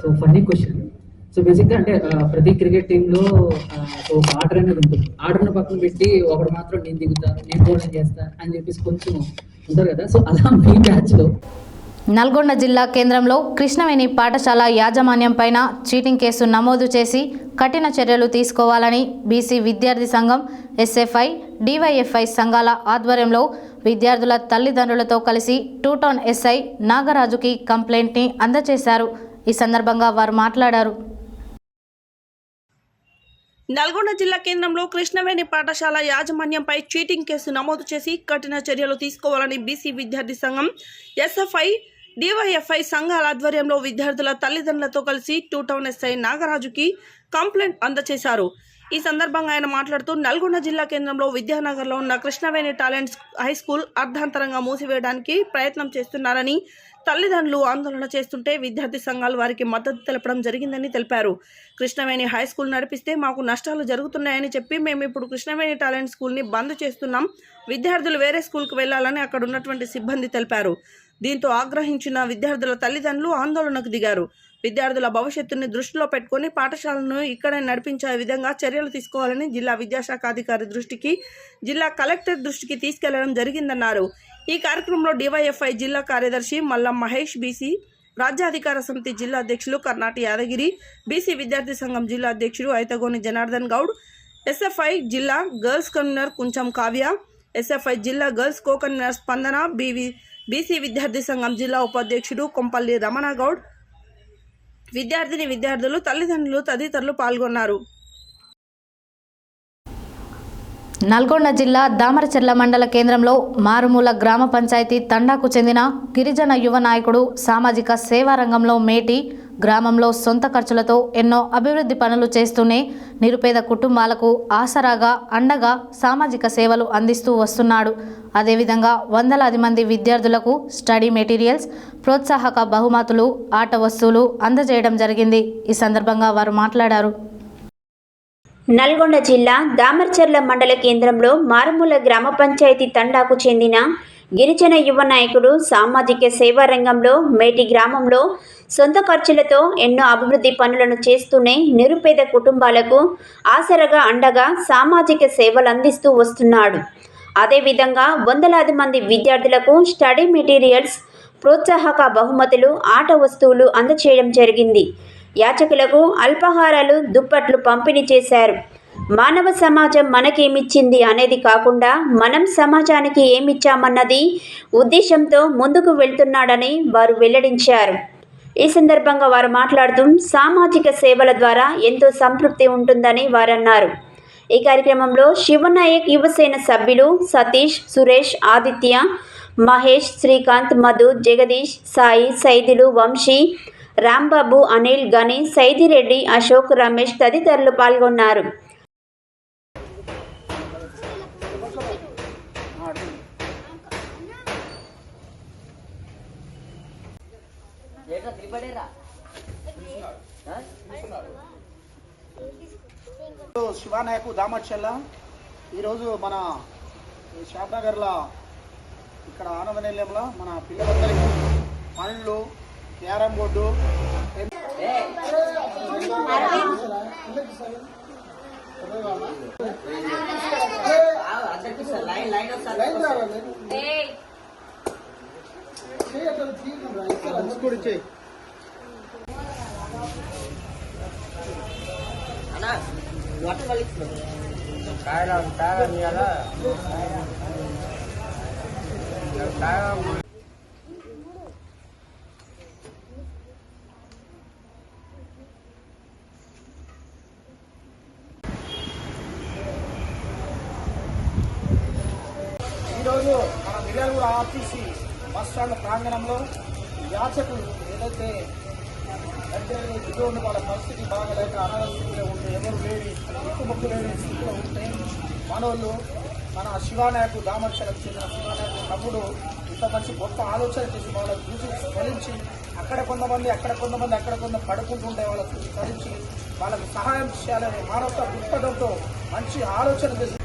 సో ఫన్నీ క్వశ్చన్. సో బేసిక్గా అంటే ప్రతి క్రికెట్ టీంలో ఒక ఆర్డర్ అనేది ఉంటుంది. ఆర్డర్ను పక్కన పెట్టి ఒకడు మాత్రం నేను దిగుతాను, నేను బౌలింగ్ చేస్తాను అని చెప్పేసి కొంచెం ఉంటారు కదా. సో అలా మీ మ్యాచ్లో నల్గొండ జిల్లా కేంద్రంలో కృష్ణవేణి పాఠశాల యాజమాన్యం పైన చీటింగ్ కేసు నమోదు చేసి కఠిన చర్యలు తీసుకోవాలని బీసీ విద్యార్థి సంఘం, ఎస్ఎఫ్ఐ, డివైఎఫ్ఐ సంఘాల ఆధ్వర్యంలో విద్యార్థుల తల్లిదండ్రులతో కలిసి 2 టౌన్ ఎస్ఐ నాగరాజుకి కంప్లైంట్ని అందజేశారు. ఈ సందర్భంగా వారు మాట్లాడారు. నల్గొండ జిల్లా కేంద్రంలో కృష్ణవేణి పాఠశాల యాజమాన్యంపై చీటింగ్ కేసు నమోదు చేసి కఠిన చర్యలు తీసుకోవాలని బీసీ విద్యార్థి సంఘం, ఎస్ఎఫ్ఐ, డివైఎఫ్ఐ సంఘాల ఆధ్వర్యంలో విద్యార్థుల తల్లిదండ్రులతో కలిసి 2 టౌన్ ఎస్ఐ నాగరాజుకి కంప్లైంట్ అందజేశారు. ఈ సందర్భంగా ఆయన మాట్లాడుతూ నల్గొండ జిల్లా కేంద్రంలో విద్యానగర్లో ఉన్న కృష్ణవేణి టాలెంట్ హై స్కూల్ అర్ధాంతరంగా మూసివేయడానికి ప్రయత్నం చేస్తున్నారని, తల్లిదండ్రులు ఆందోళన చేస్తుంటే విద్యార్థి సంఘాలు వారికి మద్దతు తెలపడం జరిగిందని తెలిపారు. కృష్ణవేణి హై స్కూల్ నడిపిస్తే మాకు నష్టాలు జరుగుతున్నాయని చెప్పి మేము ఇప్పుడు కృష్ణవేణి టాలెంట్ స్కూల్ని బంద్ చేస్తున్నాం, విద్యార్థులు వేరే స్కూల్కి వెళ్లాలని అక్కడ ఉన్నటువంటి సిబ్బంది తెలిపారు. దీంతో ఆగ్రహించిన విద్యార్థుల తల్లిదండ్రులు ఆందోళనకు దిగారు. విద్యార్థుల భవిష్యత్తుని దృష్టిలో పెట్టుకుని పాఠశాలను ఇక్కడే నడిపించే విధంగా చర్యలు తీసుకోవాలని జిల్లా విద్యాశాఖ అధికారి దృష్టికి, జిల్లా కలెక్టర్ దృష్టికి తీసుకెళ్లడం జరిగిందన్నారు. ఈ కార్యక్రమంలో డివైఎఫ్ఐ జిల్లా కార్యదర్శి మల్లం మహేష్, బీసీ రాజ్యాధికార సమితి జిల్లా అధ్యక్షులు కర్నాటి యాదగిరి, బీసీ విద్యార్థి సంఘం జిల్లా అధ్యక్షుడు ఐతగోని జనార్దన్ గౌడ్, ఎస్ఎఫ్ఐ జిల్లా గర్ల్స్ కన్వీనర్ కుంచం కావ్య, ఎస్ఎఫ్ఐ జిల్లా గర్ల్స్ కో కన్వీనర్ స్పందన, బీసీ విద్యార్థి సంఘం జిల్లా ఉపాధ్యక్షుడు కొంపల్లి రమణ గౌడ్, విద్యార్థులు, తల్లిదండ్రులు తదితరులు పాల్గొన్నారు. నల్గొండ జిల్లా దామరచెర్ల మండల కేంద్రంలో మారుమూల గ్రామ పంచాయతీ తండాకు చెందిన గిరిజన యువ నాయకుడు, సామాజిక సేవా రంగంలో మేటి, గ్రామంలో సొంత ఖర్చులతో ఎన్నో అభివృద్ధి పనులు చేస్తూనే నిరుపేద కుటుంబాలకు ఆసరాగా, అండగా సామాజిక సేవలు అందిస్తూ వస్తున్నాడు. అదేవిధంగా వందలాది మంది విద్యార్థులకు స్టడీ మెటీరియల్స్, ప్రోత్సాహక బహుమతులు, ఆట వస్తువులు అందజేయడం జరిగింది. ఈ సందర్భంగా వారు మాట్లాడారు. నల్గొండ జిల్లా దామరచెర్ల మండల కేంద్రంలో మారుమూల గ్రామ పంచాయతీ తండాకు చెందిన గిరిజన యువ నాయకుడు, సామాజిక సేవా రంగంలో మేటి గ్రామంలో సొంత ఖర్చులతో ఎన్నో అభివృద్ధి పనులను చేస్తూనే నిరుపేద కుటుంబాలకు ఆసరగా, అండగా సామాజిక సేవలు అందిస్తూ వస్తున్నాడు. అదేవిధంగా వందలాది మంది విద్యార్థులకు స్టడీ మెటీరియల్స్, ప్రోత్సాహక బహుమతులు, ఆట వస్తువులు అందచేయడం జరిగింది. యాచకులకు అల్పాహారాలు, దుప్పట్లు పంపిణీ చేశారు. మానవ సమాజం మనకేమిచ్చింది అనేది కాకుండా మనం సమాజానికి ఏమిచ్చామన్నది ఉద్దేశంతో ముందుకు వెళ్తున్నాడని వారు వెల్లడించారు. ఈ సందర్భంగా వారు మాట్లాడుతూ సామాజిక సేవల ద్వారా ఎంతో సంతృప్తి ఉంటుందని వారన్నారు. ఈ కార్యక్రమంలో శివనాయక్ యువసేన సభ్యులు సతీష్, సురేష్, ఆదిత్య, మహేష్, శ్రీకాంత్, మధు, జగదీష్, సాయి, సైదులు, వంశీ, రాంబాబు, అనిల్, గణేష్, సైదిరెడ్డి, అశోక్, రమేష్ తదితరులు పాల్గొన్నారు. శివానాయకు దామర్చల్ల ఈరోజు మన షాద్నగర్లో ఇక్కడ ఆనంద నిలయంలో మన పిల్లలందరికీ పండ్లు, క్యారమ్ బోర్డు, ఈరోజు మన మిర్యాలగూడ ఆర్టీసీ బస్ స్టాండ్ ప్రాంగణంలో యాచకులు ఏదైతే దిగువ ఉండి వాళ్ళ పరిస్థితి బాగలేక అనారోగ్యంగా ఉంటే, ఎవరు లేని ముక్కు లేని స్థితిలో ఉంటే మనోళ్ళు మన శివానాయకు దామర్శలకు చెందిన శివానాయకు తమ్ముడు ఇంత మంచి గొప్ప ఆలోచన చేసి వాళ్ళకు చూసి స్మరించి అక్కడ కొంతమంది పడుకుంటుంటే వాళ్ళకు స్మరించి వాళ్ళకి సహాయం చేయాలనే మానవత దృక్పథంతో మంచి ఆలోచన చేసి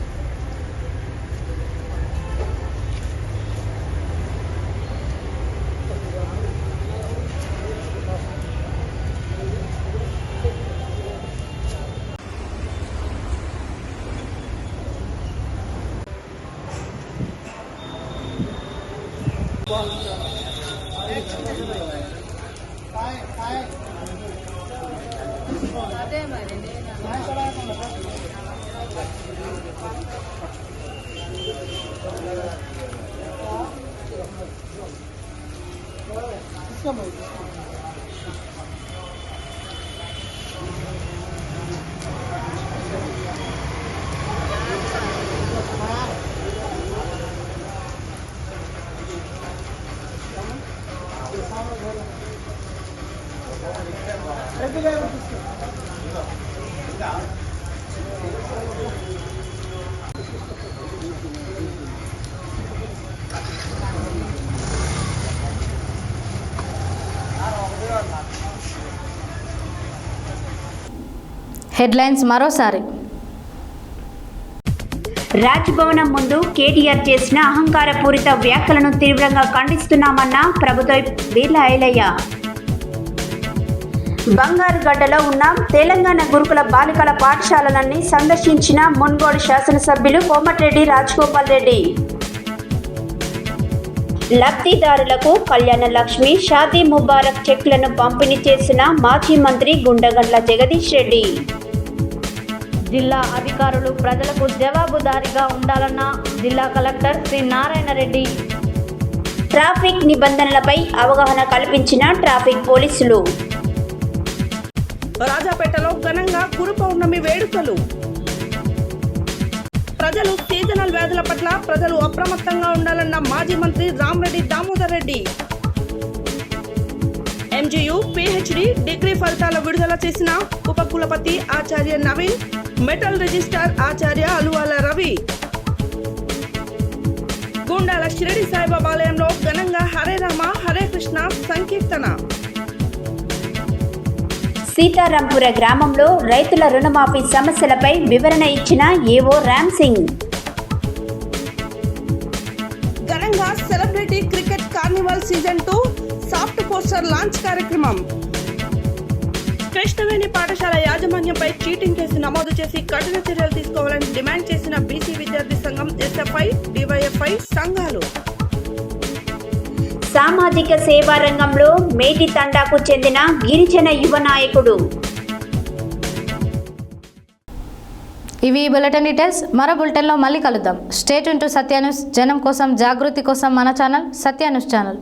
హెడ్లైన్స్ మరోసారి. రాజ్భవనం ముందు కేటీఆర్ చేసిన అహంకారపూరిత వ్యాఖ్యలను తీవ్రంగా ఖండిస్తున్నామన్న ప్రభుత్వ బీర్లా ఐలయ్య. బంగారుగడ్డలో ఉన్న తెలంగాణ గురుకుల బాలికల పాఠశాలలన్నీ సందర్శించిన మున్గోడు శాసనసభ్యులు కోమటిరెడ్డి రాజగోపాల్ రెడ్డి. లబ్ధిదారులకు కళ్యాణ లక్ష్మి, షాదీ ముబారక్ చెక్లను పంపిణీ చేసిన మాజీ మంత్రి గుండగండ్ల జగదీష్ రెడ్డి. జిల్లా అధికారులు ప్రజలకు జవాబుదారీగా ఉండాలన్న జిల్లా కలెక్టర్ శ్రీ నారాయణ రెడ్డి. ట్రాఫిక్ నిబంధనలపై అవగాహన కల్పించిన ట్రాఫిక్ పోలీసులు. రాజాపేటలో ఘనంగా గురు పౌర్ణమి వేడుకలు. ప్రజలు సీజనల్ వ్యాధుల పట్ల ప్రజలు అప్రమత్తంగా ఉండాలన్న మాజీ మంత్రి Rama Reddy Damodar Reddy. MGU PhD degree ఫలితాల విడుదల చేసిన ఉపకులపతి ఆచార్య నవీన్, మెటల్ రిజిస్ట్రార్ ఆచార్య అలువాల రవి. గుండాల షిరిడి సాయిబాబా ఆలయంలో ఘనంగా హరే రామ హరే కృష్ణ సంకీర్తన. సీతారాంపుర గ్రామంలో రైతుల రుణమాఫీ సమస్యలపై వివరణ ఇచ్చిన ఏవో రామ్ సింగ్. ఘనంగా celebrity cricket Carnival season 2 soft poster launch కార్యక్రమం. కృష్ణవేణి పాఠశాల యాజమాన్యంపై చీటింగ్ కేసు నమోదు చేసి కఠిన చర్యలు తీసుకోవాలని డిమాండ్ చేసిన బీసీ విద్యార్థి సంఘం, ఎస్ఎఫ్ఐ, డివైఎఫ్ఐ సంఘాలు. సామాజిక సేవా రంగంలో మేటి తండాకు చెందిన గిరిజన యువ నాయకుడు. ఇవి బులెటిన్ డీటెయిల్స్. మరో బులెటిన్లో మళ్ళీ కలుద్దాం. Stay tune to Satya news. జనం కోసం, జాగృతి కోసం మన ఛానల్ సత్య న్యూస్ ఛానల్.